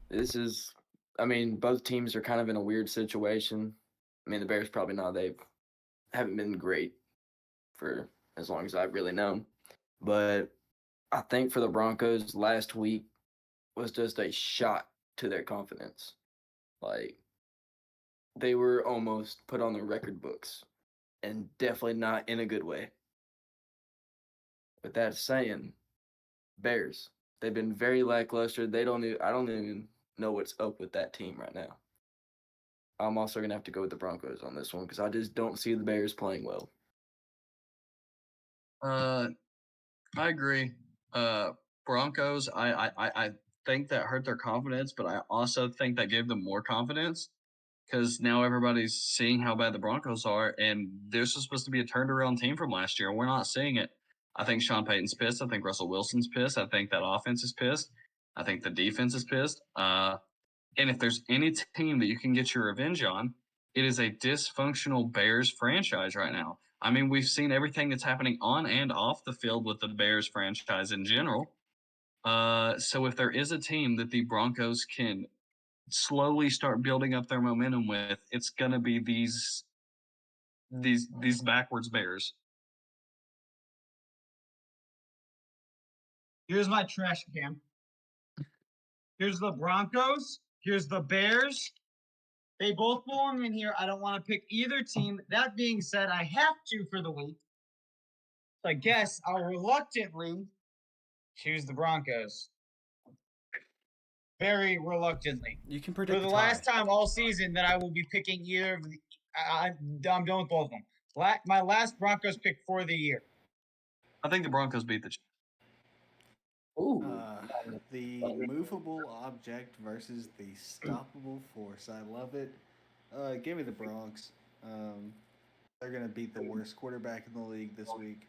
Speaker 5: This is, I mean, both teams are kind of in a weird situation. I mean, the Bears probably not. They haven't been great for as long as I've really known. But I think for the Broncos, last week was just a shot to their confidence. Like, they were almost put on the record books, and definitely not in a good way. With that saying, Bears, they've been very lackluster. I don't even know what's up with that team right now. I'm also gonna have to go with the Broncos on this one because I just don't see the Bears playing well.
Speaker 1: I agree. Broncos. I think that hurt their confidence, but I also think that gave them more confidence because now everybody's seeing how bad the Broncos are, and this is supposed to be a turned around team from last year, and we're not seeing it. I think Sean Payton's pissed. I think Russell Wilson's pissed. I think that offense is pissed. I think the defense is pissed. And if there's any team that you can get your revenge on, it is a dysfunctional Bears franchise right now. I mean, we've seen everything that's happening on and off the field with the Bears franchise in general. So if there is a team that the Broncos can slowly start building up their momentum with, it's gonna be these backwards Bears.
Speaker 2: Here's my trash can. Here's the Broncos. Here's the Bears. They both belong in here. I don't want to pick either team. That being said, I have to for the week. So I guess I'll reluctantly choose the Broncos. Very reluctantly.
Speaker 6: You can
Speaker 2: For
Speaker 6: predict
Speaker 2: the
Speaker 6: the
Speaker 2: last
Speaker 6: tie.
Speaker 2: time all season that I will be picking either of the. I'm done with both of them. My last Broncos pick for the year.
Speaker 1: I think the Broncos beat the Chiefs.
Speaker 5: Ooh,
Speaker 3: The movable object versus the stoppable force. I love it. Give me the Bronx. They're gonna beat the worst quarterback in the league this week.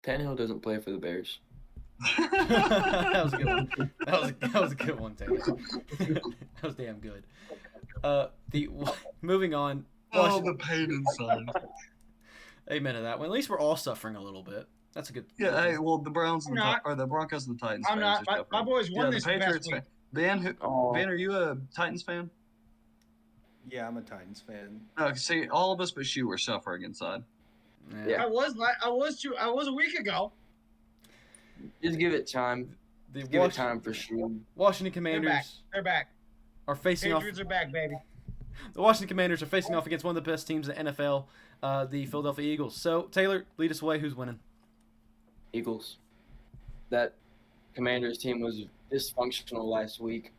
Speaker 5: Tannehill doesn't play for the Bears.
Speaker 6: That was a good one. That was a good one, Taylor. That was damn good. Moving on.
Speaker 1: Oh, the pain inside.
Speaker 6: Amen to that one. At least we're all suffering a little bit. That's a good.
Speaker 1: Yeah, hey, well, the Browns and
Speaker 2: I'm not.
Speaker 1: or the Broncos and the Titans.
Speaker 2: I'm
Speaker 1: fans
Speaker 2: not.
Speaker 1: are
Speaker 2: My
Speaker 1: suffering.
Speaker 2: boys won
Speaker 1: Yeah,
Speaker 2: this
Speaker 1: the
Speaker 2: past
Speaker 1: Patriots
Speaker 2: week.
Speaker 1: fan. Ben,
Speaker 5: Oh.
Speaker 1: Ben, are you a Titans fan?
Speaker 3: Yeah, I'm a Titans fan.
Speaker 1: No, see, all of us but you were suffering inside.
Speaker 5: Yeah.
Speaker 2: I was a week ago.
Speaker 5: Just give it time.
Speaker 6: The
Speaker 5: Give it time for sure.
Speaker 6: Washington
Speaker 2: They're back.
Speaker 6: Commanders
Speaker 2: They're back.
Speaker 6: are facing off.
Speaker 2: Patriots are back, baby.
Speaker 6: The Washington Commanders are facing off against one of the best teams in the NFL, the Philadelphia Eagles. So Taylor, lead us away. Who's winning?
Speaker 5: Eagles. That Commanders team was dysfunctional last week.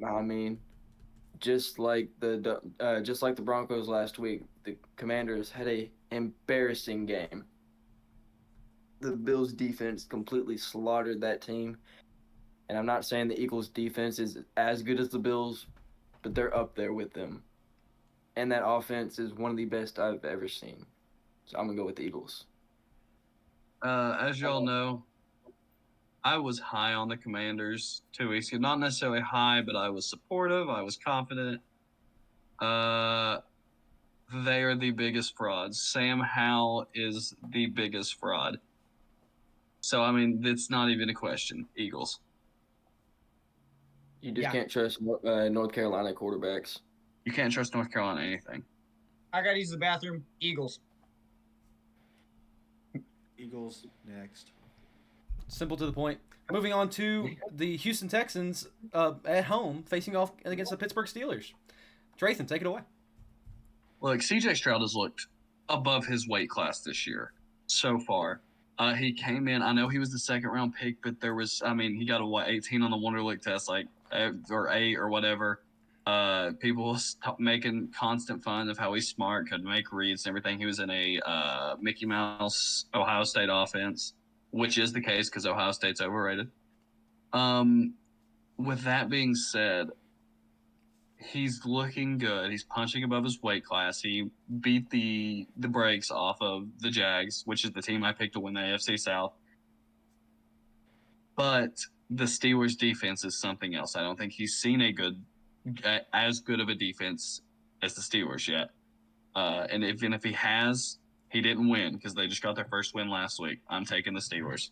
Speaker 5: I mean, just like the Broncos last week, the Commanders had a embarrassing game. The Bills' defense completely slaughtered that team. And I'm not saying the Eagles' defense is as good as the Bills, but they're up there with them. and that offense is one of the best I've ever seen. So I'm gonna go with the Eagles.
Speaker 1: As y'all know, I was high on the Commanders 2 weeks ago. Not necessarily high, but I was supportive. I was confident. They are the biggest frauds. Sam Howell is the biggest fraud. So, I mean, it's not even a question. Eagles.
Speaker 5: You just
Speaker 2: Yeah.
Speaker 5: can't trust North Carolina quarterbacks.
Speaker 1: You can't trust North Carolina anything.
Speaker 2: I gotta use the bathroom. Eagles.
Speaker 3: Eagles next.
Speaker 6: Simple to the point. Moving on to the Houston Texans at home facing off against the Pittsburgh Steelers. Drayton, take it away.
Speaker 1: Look, CJ Stroud has looked above his weight class this year so far. He came in. I know he was the second round pick, but he got a 18 on the Wonderlic test, or 8 or whatever. People making constant fun of how he's smart, could make reads and everything. He was in a Mickey Mouse Ohio State offense, which is the case because Ohio State's overrated. With that being said, he's looking good. He's punching above his weight class. He beat the brakes off of the Jags, which is the team I picked to win the AFC South. But the Steelers' defense is something else. I don't think he's seen as good of a defense as the Steelers yet. And even if he has, he didn't win because they just got their first win last week. I'm taking the Steelers.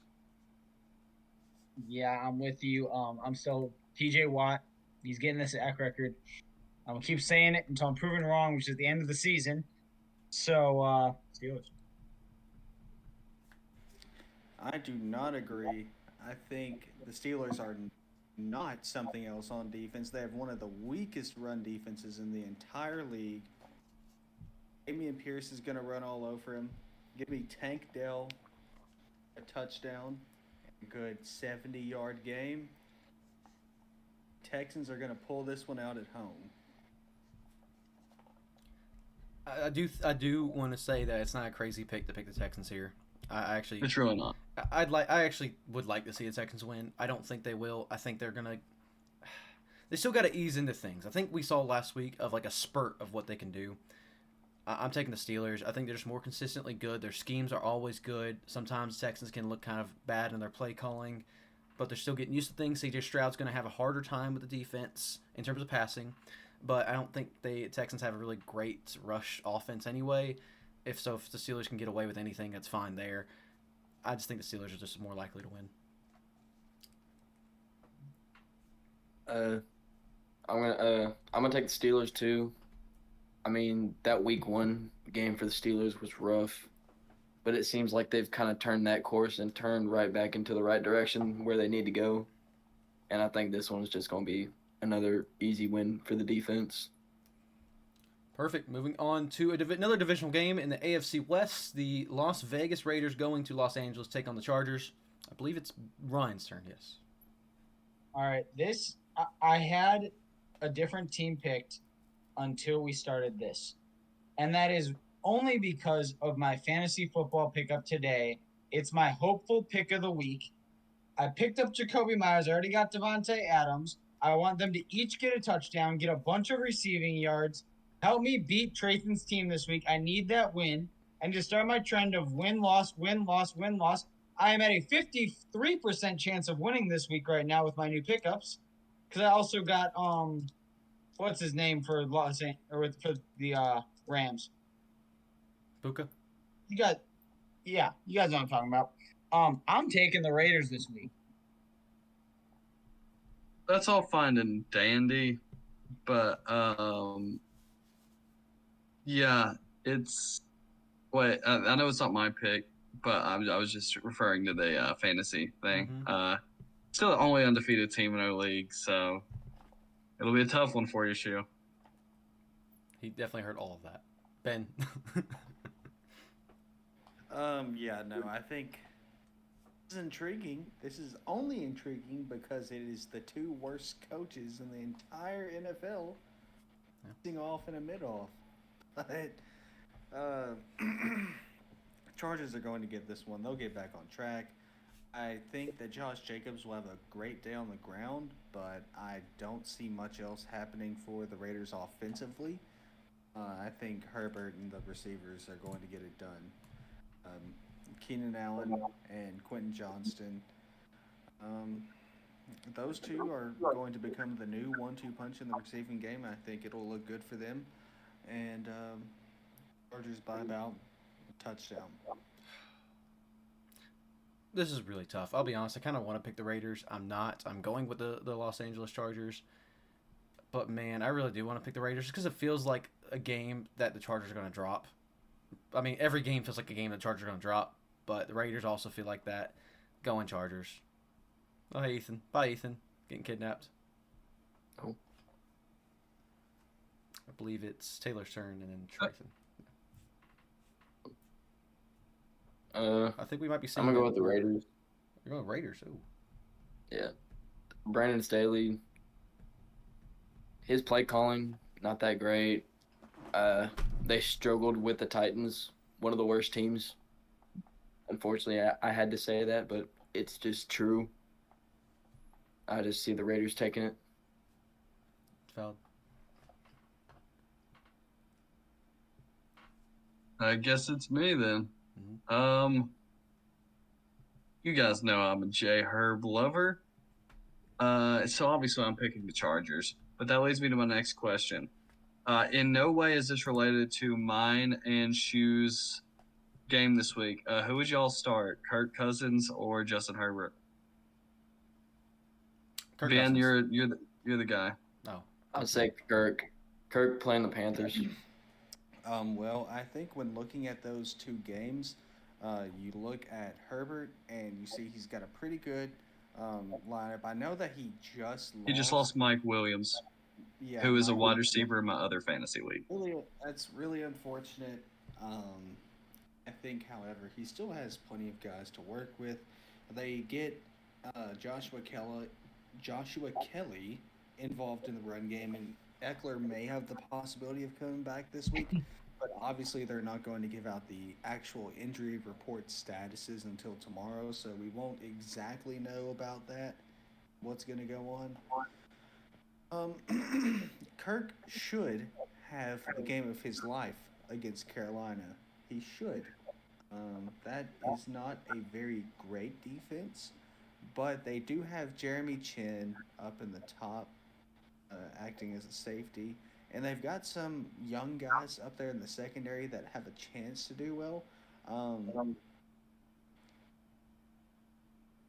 Speaker 2: Yeah, I'm with you. I'm still TJ Watt. He's getting this sack record. I'm gonna keep saying it until I'm proven wrong, which is the end of the season. So, Steelers.
Speaker 3: I do not agree. I think the Steelers are not something else on defense. They have one of the weakest run defenses in the entire league. Damian Pierce is going to run all over him. Give me Tank Dell a touchdown, a good 70-yard game. Texans are going to pull this one out at home.
Speaker 6: I do want to say that it's not a crazy pick to pick the Texans here.
Speaker 1: It's really not.
Speaker 6: I actually would like to see the Texans win. I don't think they will. I think they're gonna. They still got to ease into things. I think we saw last week of like a spurt of what they can do. I'm taking the Steelers. I think they're just more consistently good. Their schemes are always good. Sometimes Texans can look kind of bad in their play calling, but they're still getting used to things. CJ Stroud's going to have a harder time with the defense in terms of passing, but I don't think the Texans have a really great rush offense anyway. If the Steelers can get away with anything, that's fine there. I just think the Steelers are just more likely to win.
Speaker 5: I'm gonna take the Steelers too. I mean, that week 1 game for the Steelers was rough, but it seems like they've kind of turned that course and turned right back into the right direction where they need to go. And I think this one's just going to be another easy win for the defense.
Speaker 6: Perfect. Moving on to another divisional game in the AFC West. The Las Vegas Raiders going to Los Angeles take on the Chargers. I believe it's Ryan's turn, yes.
Speaker 2: All right. I had a different team picked until we started this. And that is only because of my fantasy football pickup today. It's my hopeful pick of the week. I picked up Jacoby Myers. I already got Devontae Adams. I want them to each get a touchdown, get a bunch of receiving yards, help me beat Trayton's team this week. I need that win. And to start my trend of win-loss, win-loss, win-loss, I am at a 53% chance of winning this week right now with my new pickups. Because I also got what's his name for for the Rams?
Speaker 6: Buka?
Speaker 2: You guys know what I'm talking about. I'm taking the Raiders this week.
Speaker 1: That's all fine and dandy, but yeah, it's wait. I know it's not my pick, but I was just referring to the fantasy thing.
Speaker 6: Mhm.
Speaker 1: Still the only undefeated team in our league, so it'll be a tough one for you, Shu.
Speaker 6: He definitely heard all of that. Ben?
Speaker 3: Yeah, no, I think this is intriguing. This is only intriguing because it is the 2 worst coaches in the entire NFL facing off in a mid-off. But Chargers are going to get this one. They'll get back on track. I think that Josh Jacobs will have a great day on the ground, but I don't see much else happening for the Raiders offensively. I think Herbert and the receivers are going to get it done. Keenan Allen and Quentin Johnston. Um, those two are going to become the new one-two punch in the receiving game. I think it'll look good for them. And Chargers by about a touchdown.
Speaker 6: This is really tough. I'll be honest. I kind of want to pick the Raiders. I'm not. I'm going with the Los Angeles Chargers. But man, I really do want to pick the Raiders because it feels like a game that the Chargers are going to drop. I mean, every game feels like a game the Chargers are going to drop, but the Raiders also feel like that. Going Chargers. Oh, hey, Ethan. Bye, Ethan. Getting kidnapped.
Speaker 5: Oh.
Speaker 6: I believe it's Taylor's turn and then Trathan. I think we might be seeing.
Speaker 5: I'm gonna go with the Raiders.
Speaker 6: You're going Raiders. Ooh.
Speaker 5: Yeah, Brandon Staley. His play calling not that great. They struggled with the Titans, one of the worst teams. Unfortunately, I had to say that, but it's just true. I just see the Raiders taking it.
Speaker 6: Valid.
Speaker 1: I guess it's me then.
Speaker 6: Mhm.
Speaker 1: You guys know I'm a J Herb lover. So obviously I'm picking the Chargers. But that leads me to my next question. In no way is this related to mine and Shu's game this week. Who would y'all start, Kirk Cousins or Justin Herbert?
Speaker 6: Kirk
Speaker 1: Ben,
Speaker 6: Cousins.
Speaker 1: you're the guy.
Speaker 6: Oh.
Speaker 5: I'd say Kirk. Kirk playing the Panthers.
Speaker 3: Well, I think when looking at those two games, you look at Herbert and you see he's got a pretty good lineup. I know that he
Speaker 1: Just lost Mike Williams,
Speaker 3: yeah,
Speaker 1: who is a
Speaker 3: Mike-
Speaker 1: wide receiver in my other fantasy league.
Speaker 3: Really, that's really unfortunate. I think, however, he still has plenty of guys to work with. They get Joshua Kelly involved in the run game, and Eckler may have the possibility of coming back this week. But obviously, they're not going to give out the actual injury report statuses until tomorrow, so we won't exactly know about that. What's going to go on? Kirk should have the game of his life against Carolina. He should. That is not a very great defense, but they do have Jeremy Chin up in the top, acting as a safety, and they've got some young guys up there in the secondary that have a chance to do well.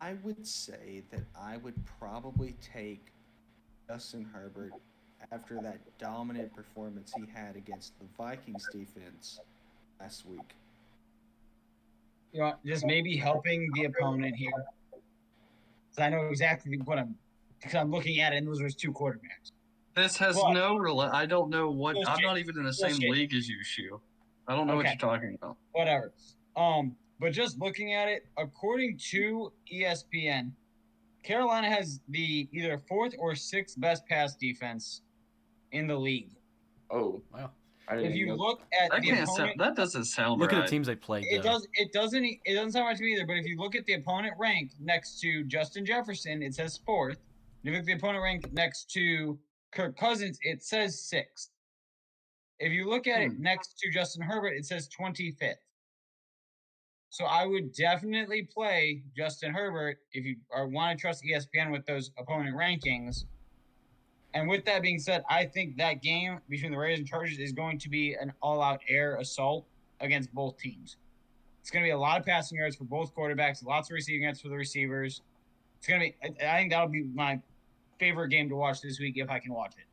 Speaker 3: I would say that I would probably take Justin Herbert after that dominant performance he had against the Vikings defense last week.
Speaker 2: You know, just maybe helping the opponent here. So I know exactly because I'm looking at it, and those are his two quarterbacks.
Speaker 1: This has
Speaker 2: But-
Speaker 1: I don't know what.
Speaker 2: Bullshit.
Speaker 1: I'm not even in the same
Speaker 2: Bullshit.
Speaker 1: league as you, Shu. I don't know what
Speaker 2: Okay.
Speaker 1: you're talking about.
Speaker 2: Whatever. But just looking at it, according to ESPN, Carolina has the either fourth or sixth best pass defense in the league.
Speaker 5: Oh,
Speaker 6: Wow.
Speaker 5: I didn't
Speaker 2: If you
Speaker 5: know.
Speaker 2: look at
Speaker 1: That
Speaker 2: the
Speaker 1: can't
Speaker 2: opponent,
Speaker 1: sound. That doesn't sound
Speaker 6: Look
Speaker 1: right.
Speaker 6: at the teams they played.
Speaker 2: it
Speaker 6: though.
Speaker 2: doesn't sound right to me either. But if you look at the opponent rank next to Justin Jefferson, it says fourth. If you look at the opponent rank next to Kirk Cousins, it says sixth. If you look at it next to Justin Herbert, it says 25th. So I would definitely play Justin Herbert if you want to trust ESPN with those opponent rankings. And with that being said, I think that game between the Raiders and Chargers is going to be an all-out air assault against both teams. It's going to be a lot of passing yards for both quarterbacks, lots of receiving yards for the receivers. It's going to be. I think that'll be my favorite game to watch this week if I can watch it.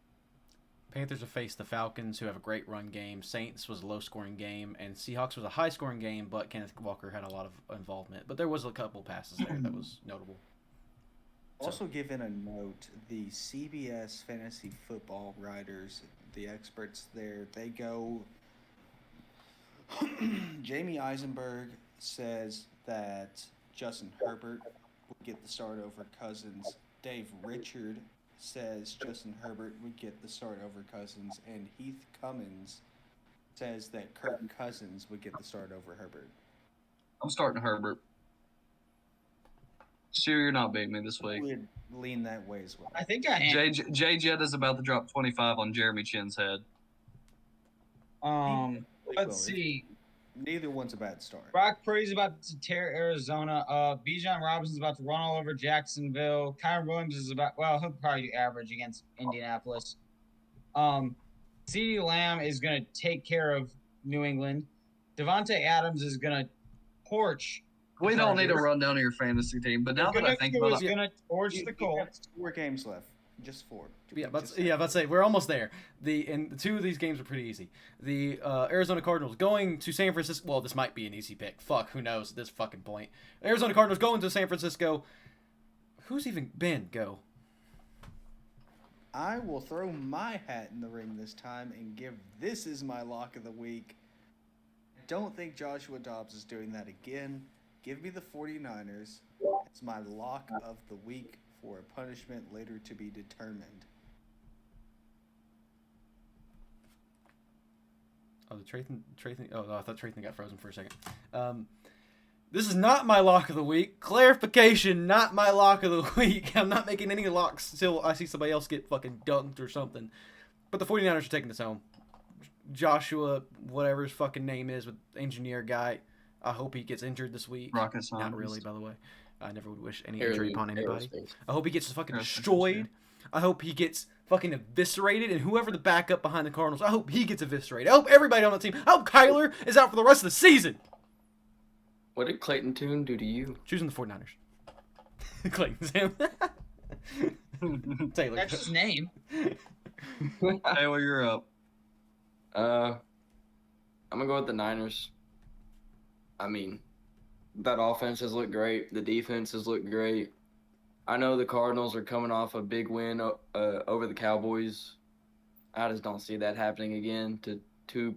Speaker 6: Panthers have faced the Falcons, who have a great run game. Saints was a low-scoring game, and Seahawks was a high-scoring game, but Kenneth Walker had a lot of involvement. But there was a couple passes there that was notable.
Speaker 3: Also, given a note, the CBS fantasy football writers, the experts there, they go. Jamie Eisenberg says that Justin Herbert would get the start over Cousins. Dave Richard says Justin Herbert would get the start over Cousins, and Heath Cummins says that Kirk Cousins would get the start over Herbert.
Speaker 1: I'm starting Herbert. Shu, you're not beating me this
Speaker 3: I
Speaker 1: week.
Speaker 3: would lean that way as well.
Speaker 2: I think I am.
Speaker 1: Jay Jett is about to drop 25 on Jeremy Chin's head.
Speaker 2: Let's see.
Speaker 3: Neither one's a bad start.
Speaker 2: Brock Purdy's about to tear Arizona up. Bijan Robinson's about to run all over Jacksonville. Kyron Williams is he'll probably do average against Indianapolis. CeeDee Lamb is going to take care of New England. Devontae Adams is going to torch.
Speaker 1: We don't need to run down to your fantasy team, but now that I think about it,
Speaker 2: going to torch the Colts.
Speaker 3: 4 games left. Just 4.
Speaker 6: Let's say we're almost there. And 2 of these games are pretty easy. The Arizona Cardinals going to San Francisco. Well, this might be an easy pick. Fuck, who knows at this fucking point. Arizona Cardinals going to San Francisco. Who's even been go?
Speaker 3: I will throw my hat in the ring this time and give this as my lock of the week. Don't think Joshua Dobbs is doing that again. Give me the 49ers. It's my lock of the week for a punishment later to be determined.
Speaker 6: Oh, the Trathan. Oh, no, I thought Trathan got frozen for a second. This is not my lock of the week. Clarification, not my lock of the week. I'm not making any locks until I see somebody else get fucking dunked or something. But the 49ers are taking this home. Joshua, whatever his fucking name is, with engineer guy, I hope he gets injured this week.
Speaker 1: Rocket
Speaker 6: Not
Speaker 1: scientist.
Speaker 6: really, by the way. I never would wish any injury upon anybody.
Speaker 5: Aerospace.
Speaker 6: I hope he gets fucking
Speaker 1: Aerospace,
Speaker 6: destroyed. I hope he gets fucking eviscerated, and whoever the backup behind the Cardinals, I hope he gets eviscerated. I hope everybody on the team, I hope Kyler is out for the rest of the season.
Speaker 5: What did Clayton Tune do to you?
Speaker 6: Choosing the 49ers. Clayton's him. Taylor.
Speaker 2: That's his name.
Speaker 1: Taylor, you're up.
Speaker 5: I'm gonna go with the Niners. I mean, that offense has looked great. The defense has looked great. I know the Cardinals are coming off a big win over the Cowboys. I just don't see that happening again to two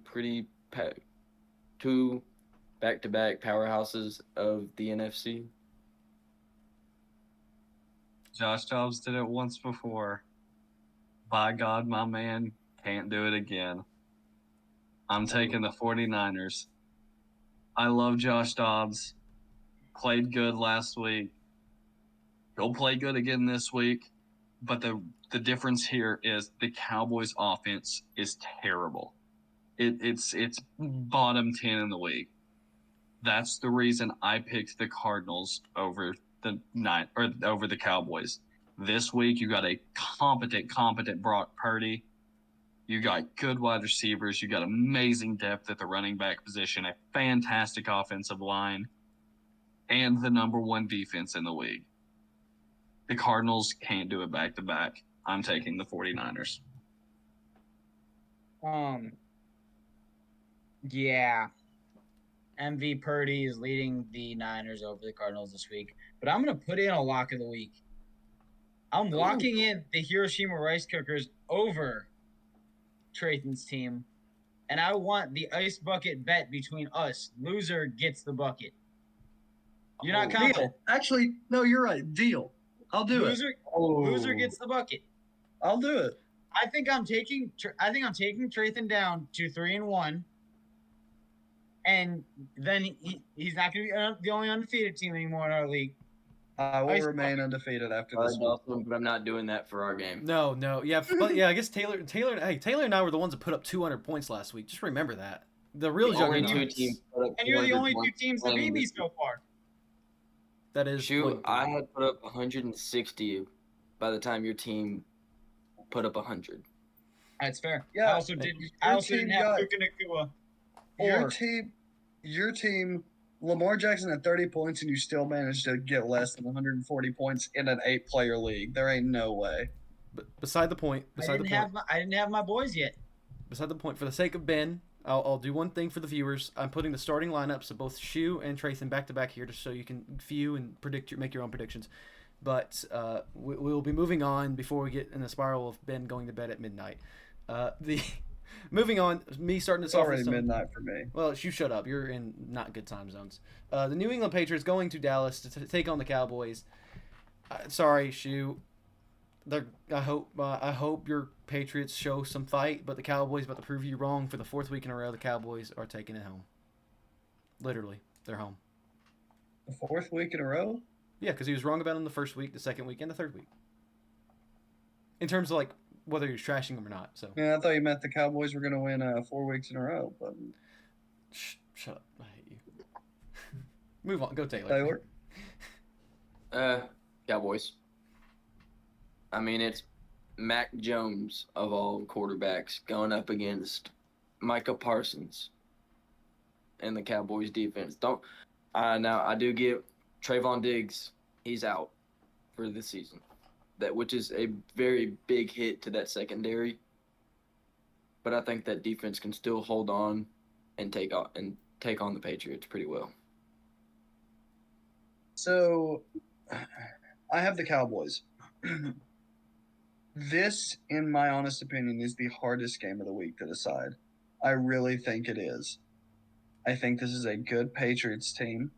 Speaker 5: back-to-back powerhouses of the NFC.
Speaker 1: Josh Dobbs did it once before. By God, my man can't do it again. I'm taking the 49ers. I love Josh Dobbs. Played good last week. He'll play good again this week. But the difference here is the Cowboys' offense is terrible. It's bottom 10 in the league. That's the reason I picked the Cardinals over the Cowboys. This week you got a competent Brock Purdy. You got good wide receivers. You got amazing depth at the running back position, a fantastic offensive line, and the number 1 defense in the league. The Cardinals can't do it back-to-back. I'm taking the 49ers.
Speaker 2: Yeah. MV Purdy is leading the Niners over the Cardinals this week. But I'm going to put in a lock of the week. I'm locking in the Hiroshima Rice Cookers over Trathan's team. And I want the ice bucket bet between us. Loser gets the bucket. You're not confident.
Speaker 1: Deal. Actually, no, you're right. Deal. I'll do it.
Speaker 2: Loser gets the bucket.
Speaker 1: I'll do it.
Speaker 2: I think I'm taking Trathan down to 3-1. And then he's not going to be the only undefeated team anymore in our league.
Speaker 1: I will remain undefeated after this one.
Speaker 5: But I'm not doing that for our game.
Speaker 6: No, yeah, but yeah, I guess Taylor and I were the ones that put up 200 points last week. Just remember that. The real
Speaker 5: Only
Speaker 6: juggernaut.
Speaker 5: 2 teams put up
Speaker 2: And you're the
Speaker 5: 200
Speaker 2: only 2
Speaker 5: points
Speaker 2: teams that beat me so far.
Speaker 6: That is
Speaker 5: Shoot, I had put up 160 by the time your team put up 100.
Speaker 2: That's fair.
Speaker 1: Yeah,
Speaker 2: I also didn't have Puka Nacua.
Speaker 1: Your team, Lamar Jackson had 30 points, and you still managed to get less than 140 points in an 8-player league. There ain't no way.
Speaker 6: But beside the point.
Speaker 2: I didn't have my boys yet.
Speaker 6: Beside the point. For the sake of Ben, I'll do one thing for the viewers. I'm putting the starting lineups of both Shu and Trathan back to back here, just so you can view and make your own predictions. But we'll be moving on before we get in the spiral of Ben going to bed at midnight. Moving on, me starting this off.
Speaker 1: It's already midnight for me.
Speaker 6: Well, you shut up. You're in not good time zones. The New England Patriots going to Dallas to take on the Cowboys. Sorry, Shu. I hope your Patriots show some fight, but the Cowboys about to prove you wrong for the 4th week in a row. The Cowboys are taking it home. Literally, they're home.
Speaker 1: The 4th week in a row?
Speaker 6: Yeah, because he was wrong about them the 1st week, the 2nd week, and the 3rd week. In terms of whether he was trashing them or not. So
Speaker 1: Yeah, I thought you meant the Cowboys were going to win 4 weeks in a row. But
Speaker 6: shut up. I hate you. Move on. Go Taylor.
Speaker 1: Taylor,
Speaker 5: Cowboys. I mean, it's Mac Jones of all quarterbacks going up against Micah Parsons and the Cowboys defense. Now I do give Trayvon Diggs, he's out for the season. Which is a very big hit to that secondary. But I think that defense can still hold on and take on the Patriots pretty well.
Speaker 1: so I have the Cowboys. This, in my honest opinion, is the hardest game of the week to decide. I really think it is. I think this is a good Patriots team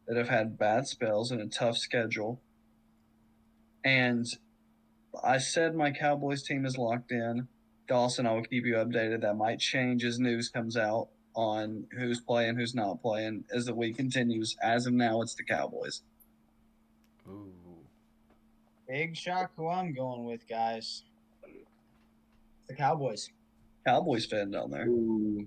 Speaker 1: that have had bad spells and a tough schedule. And I said my Cowboys team is locked in. Dawson, I will keep you updated. That might change as news comes out on who's playing, who's not playing as the week continues. As of now, it's the Cowboys.
Speaker 6: Ooh.
Speaker 2: Big shock who I'm going with, guys. The Cowboys.
Speaker 1: Cowboys fan down there.
Speaker 5: Ooh.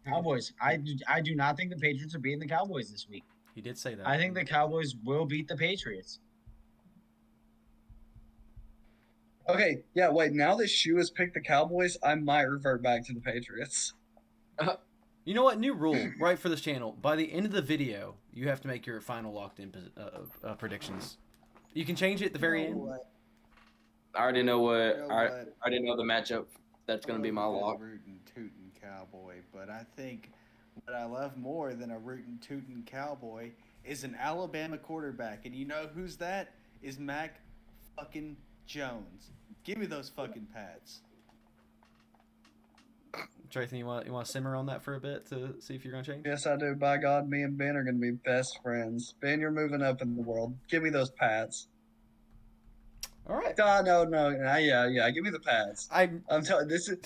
Speaker 2: Cowboys. I do not think the Patriots are beating the Cowboys this week.
Speaker 6: He did say that.
Speaker 2: I think the Cowboys will beat the Patriots.
Speaker 1: Okay, yeah, wait. Now that Shu has picked the Cowboys, I might revert back to the Patriots.
Speaker 6: You know what? New rule, right, for this channel. By the end of the video, you have to make your final locked-in predictions. You can change it at the very end.
Speaker 5: I already know what.
Speaker 3: You know
Speaker 5: I
Speaker 3: what?
Speaker 5: already know the matchup. That's going to be my
Speaker 3: I'm a
Speaker 5: lock.
Speaker 3: rootin' tootin' cowboy, but I think what I love more than a rootin' tootin' cowboy is an Alabama quarterback, and you know who's that? Is Mac fucking Jones. Give me those fucking pads.
Speaker 6: Trayton, you want to simmer on that for a bit to see if you're going to change?
Speaker 1: Yes, I do. By God, me and Ben are going to be best friends. Ben, you're moving up in the world. Give me those pads.
Speaker 6: All right.
Speaker 1: No. Yeah. Give me the pads. I'm telling. This is.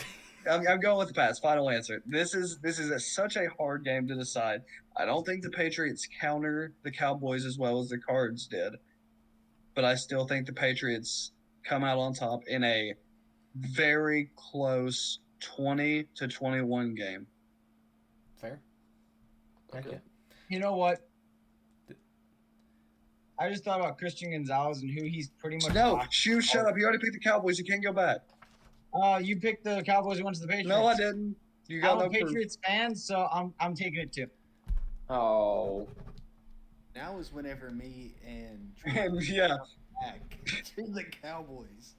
Speaker 1: I'm going with the pads. Final answer. This is such a hard game to decide. I don't think the Patriots counter the Cowboys as well as the Cards did, but I still think the Patriots come out on top in a very close 20-21 game.
Speaker 6: Fair. Heck
Speaker 5: Okay.
Speaker 6: yeah.
Speaker 2: You know what? I just thought about Christian Gonzalez and who he's pretty much.
Speaker 1: No, Shu, shut up. You already picked the Cowboys. You can't go back.
Speaker 2: You picked the Cowboys and went to the Patriots.
Speaker 1: No, I didn't. You got
Speaker 2: I'm
Speaker 1: no
Speaker 2: a Patriots fan, so I'm taking it too.
Speaker 5: Oh.
Speaker 3: Now is whenever me and
Speaker 1: proof. Yeah.
Speaker 3: back to the Cowboys.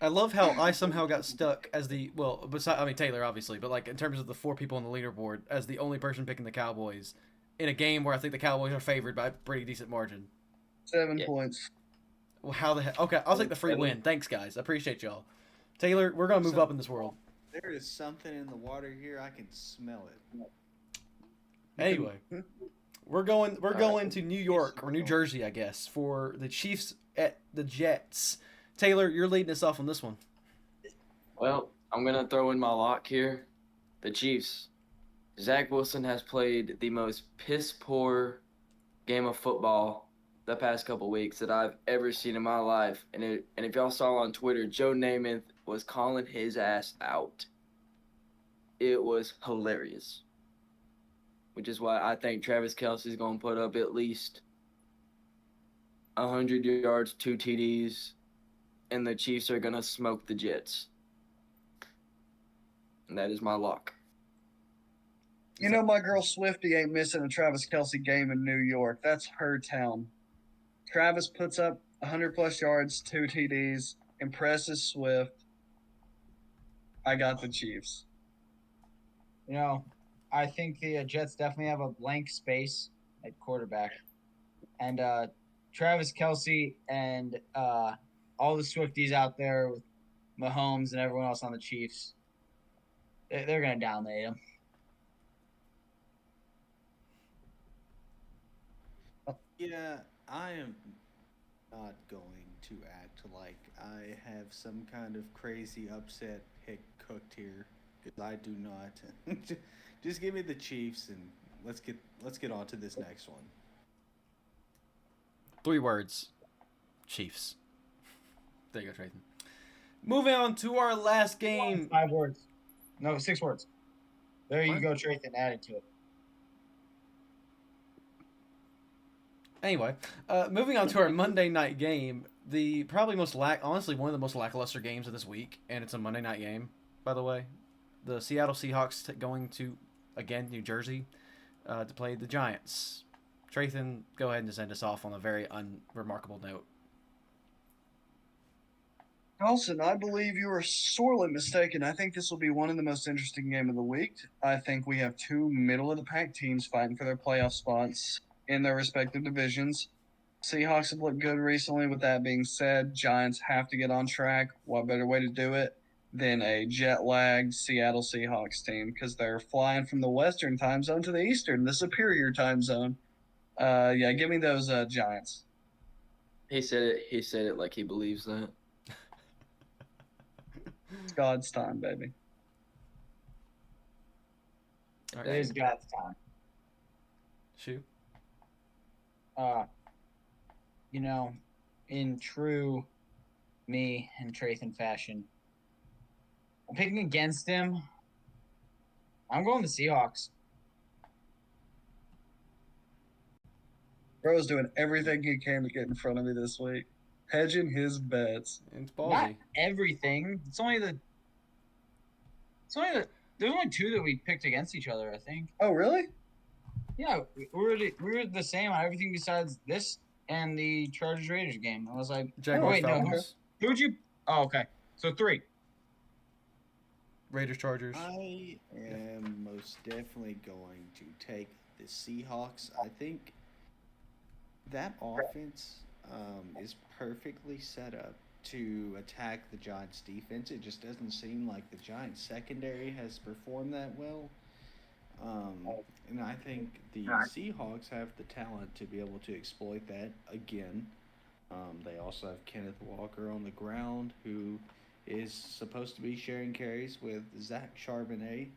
Speaker 6: I love how I somehow got stuck as Taylor obviously, but like in terms of the 4 people on the leaderboard as the only person picking the Cowboys in a game where I think the Cowboys are favored by a pretty decent margin.
Speaker 1: 7
Speaker 5: Yeah.
Speaker 1: points.
Speaker 6: Well, how the heck? Okay, I'll take the free win. Thanks, guys. I appreciate y'all. Taylor, we're gonna move up in this world.
Speaker 3: There is something in the water here. I can smell it.
Speaker 6: Anyway, we're going to New York or New Jersey, I guess, for the Chiefs at the Jets. Taylor, you're leading us off on this one.
Speaker 5: Well, I'm going to throw in my lock here. The Chiefs. Zach Wilson has played the most piss-poor game of football the past couple weeks that I've ever seen in my life. And if y'all saw on Twitter, Joe Namath was calling his ass out. It was hilarious. Which is why I think Travis Kelce's going to put up at least 100 yards, 2 TDs, and the Chiefs are going to smoke the Jets. And that is my lock.
Speaker 1: You know, my girl Swifty ain't missing a Travis Kelce game in New York. That's her town. Travis puts up 100-plus yards, 2 TDs, impresses Swift. I got the Chiefs.
Speaker 2: You know, I think the Jets definitely have a blank space at quarterback. And Travis Kelce and all the Swifties out there with Mahomes and everyone else on the Chiefs, they're going to dominate them.
Speaker 3: Yeah, I am not going to act like I have some kind of crazy upset pick cooked here, because I do not. Just give me the Chiefs and let's get on to this next one.
Speaker 6: 3 words. Chiefs. There you go, Trayton. Moving on to our last game.
Speaker 2: 5 words. No, 6 words. There you
Speaker 5: What?
Speaker 2: go, Traithan. Add it to it.
Speaker 6: Anyway, moving on to our Monday night game. The probably honestly one of the most lackluster games of this week, and it's a Monday night game, by the way. The Seattle Seahawks going to, again, New Jersey to play the Giants. Traithan, go ahead and send us off on a very unremarkable note.
Speaker 1: Dawson, I believe you are sorely mistaken. I think this will be one of the most interesting game of the week. I think we have two middle-of-the-pack teams fighting for their playoff spots in their respective divisions. Seahawks have looked good recently. With that being said, Giants have to get on track. What better way to do it than a jet-lagged Seattle Seahawks team, because they're flying from the Western time zone to the Eastern, the superior time zone. Yeah, give me those Giants.
Speaker 5: He said it. He said it like he believes that.
Speaker 1: It's God's time, baby.
Speaker 6: All
Speaker 2: It
Speaker 6: right,
Speaker 2: is God's time.
Speaker 6: Shu.
Speaker 2: You know, in true me and Traithan fashion, I'm picking against him. I'm going the Seahawks.
Speaker 1: Bro's doing everything he can to get in front of me this week, hedging his bets.
Speaker 6: It's
Speaker 2: Not
Speaker 6: ballsy.
Speaker 2: everything. It's only the. There's only 2 that we picked against each other, I think.
Speaker 1: Oh, really?
Speaker 2: Yeah, we were the same on everything besides this and the Chargers Raiders game. I was like,
Speaker 6: Jaguars,
Speaker 2: wait, no,
Speaker 6: Falcons,
Speaker 2: who'd you? Oh, okay. So 3.
Speaker 6: Raiders, Chargers.
Speaker 3: I am most definitely going to take the Seahawks. I think that offense is perfectly set up to attack the Giants' defense. It just doesn't seem like the Giants' secondary has performed that well. And I think the Seahawks have the talent to be able to exploit that again. They also have Kenneth Walker on the ground, who is supposed to be sharing carries with Zach Charbonnet.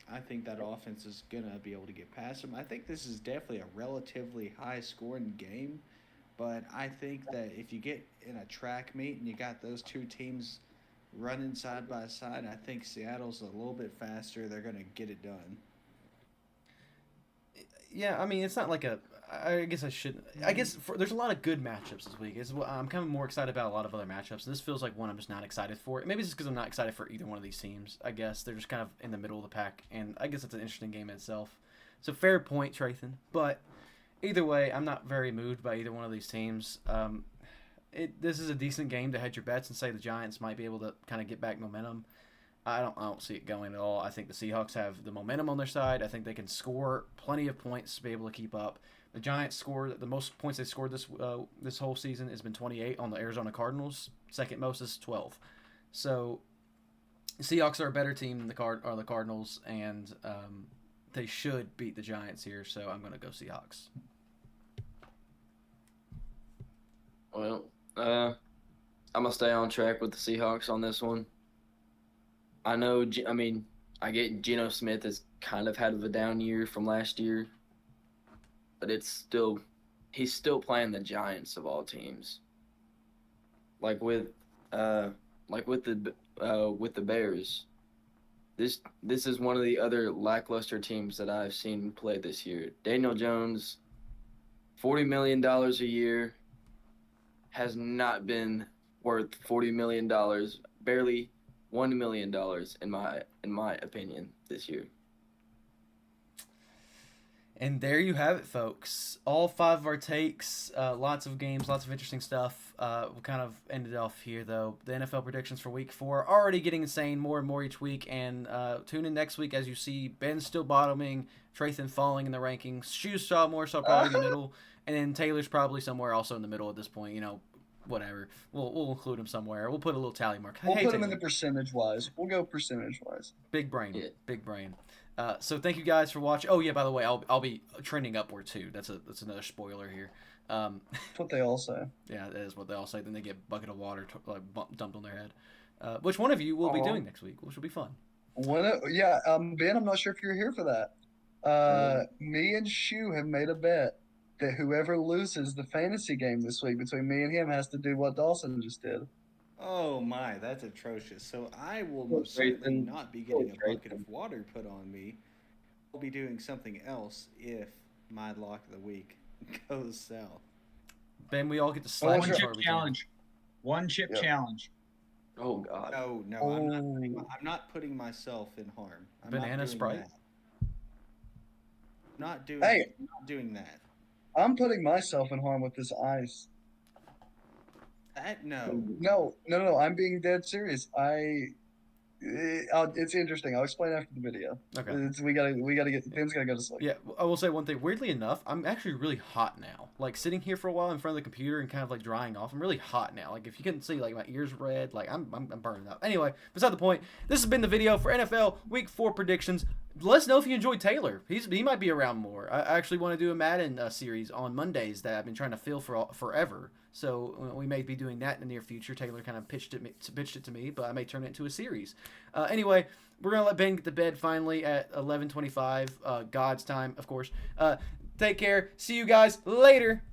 Speaker 3: I think that offense is going to be able to get past him. I think this is definitely a relatively high-scoring game, but I think that if you get in a track meet and you got those two teams running side by side, I think Seattle's a little bit faster. They're going to get it done.
Speaker 6: Yeah, I mean, it's not like a. I guess I shouldn't. I guess there's a lot of good matchups this week. I'm kind of more excited about a lot of other matchups, and this feels like one I'm just not excited for. Maybe it's just because I'm not excited for either one of these teams. I guess they're just kind of in the middle of the pack, and I guess it's an interesting game in itself. So fair point, Traithan. But either way, I'm not very moved by either one of these teams. This is a decent game to hedge your bets and say the Giants might be able to kind of get back momentum. I don't see it going at all. I think the Seahawks have the momentum on their side. I think they can score plenty of points to be able to keep up. The Giants scored the most points they scored this whole season has been 28 on the Arizona Cardinals. Second most is 12. So the Seahawks are a better team than the Cardinals, and they should beat the Giants here. So I'm going to go Seahawks.
Speaker 5: Well, I'm gonna stay on track with the Seahawks on this one. I know. I get Geno Smith has kind of had a down year from last year, but he's still playing the Giants of all teams. Like with the Bears, this is one of the other lackluster teams that I've seen play this year. Daniel Jones, $40 million a year, has not been worth $40 million, barely $1 million in my opinion this year.
Speaker 6: And there you have it, folks. All 5 of our takes, lots of games, lots of interesting stuff. We'll kind of end it off here, though. The NFL predictions for Week 4 are already getting insane more and more each week. And tune in next week as you see Ben's still bottoming, Traithan falling in the rankings, Shoes probably in the middle, and then Taylor's probably somewhere also in the middle at this point. Whatever. We'll include him somewhere. We'll put a little tally mark.
Speaker 1: We'll put him
Speaker 6: Taylor.
Speaker 1: in the percentage-wise. We'll go percentage-wise.
Speaker 6: Big brain.
Speaker 5: Yeah.
Speaker 6: Big brain. So thank you guys for watching. Oh yeah, by the way, I'll be trending upward too. That's another spoiler here.
Speaker 1: That's what they all say.
Speaker 6: Yeah, that is what they all say. Then they get a bucket of water dumped on their head. Which one of you will be doing next week? Which will be fun.
Speaker 1: Ben, I'm not sure if you're here for that. Me and Shu have made a bet that whoever loses the fantasy game this week between me and him has to do what Dawson just did.
Speaker 3: Oh my, that's atrocious. So I will most
Speaker 4: Grayson.
Speaker 3: certainly not be getting a bucket
Speaker 4: Grayson.
Speaker 3: of water put on me. I'll be doing something else if my lock of the week goes south.
Speaker 6: Ben, we all get to
Speaker 7: Oh,
Speaker 6: slash
Speaker 2: One
Speaker 6: as
Speaker 2: chip
Speaker 6: hard as we can.
Speaker 2: challenge. One chip
Speaker 7: Yep.
Speaker 2: challenge.
Speaker 5: Oh God.
Speaker 3: No,
Speaker 7: Oh.
Speaker 3: I'm not putting myself in harm. I'm
Speaker 6: Banana
Speaker 3: not doing
Speaker 6: Sprite?
Speaker 3: that. Not doing.
Speaker 7: Hey.
Speaker 3: Not doing that.
Speaker 7: I'm putting myself in harm with this ice.
Speaker 3: That no.
Speaker 7: No. I'm being dead serious. It's interesting. I'll explain after the video.
Speaker 6: Okay.
Speaker 7: We gotta get. Ben's gotta go to sleep.
Speaker 6: Yeah, I will say one thing. Weirdly enough, I'm actually really hot now. Like sitting here for a while in front of the computer and kind of like drying off. I'm really hot now. Like if you couldn't see, like my ears red. Like I'm burning up. Anyway, beside the point. This has been the video for NFL Week 4 predictions. Let us know if you enjoyed Taylor. He might be around more. I actually want to do a Madden series on Mondays that I've been trying to fill for forever. So we may be doing that in the near future. Taylor kind of pitched it to me, but I may turn it into a series. Anyway, we're gonna let Ben get to bed finally at 11:25 God's time, of course. Take care. See you guys later.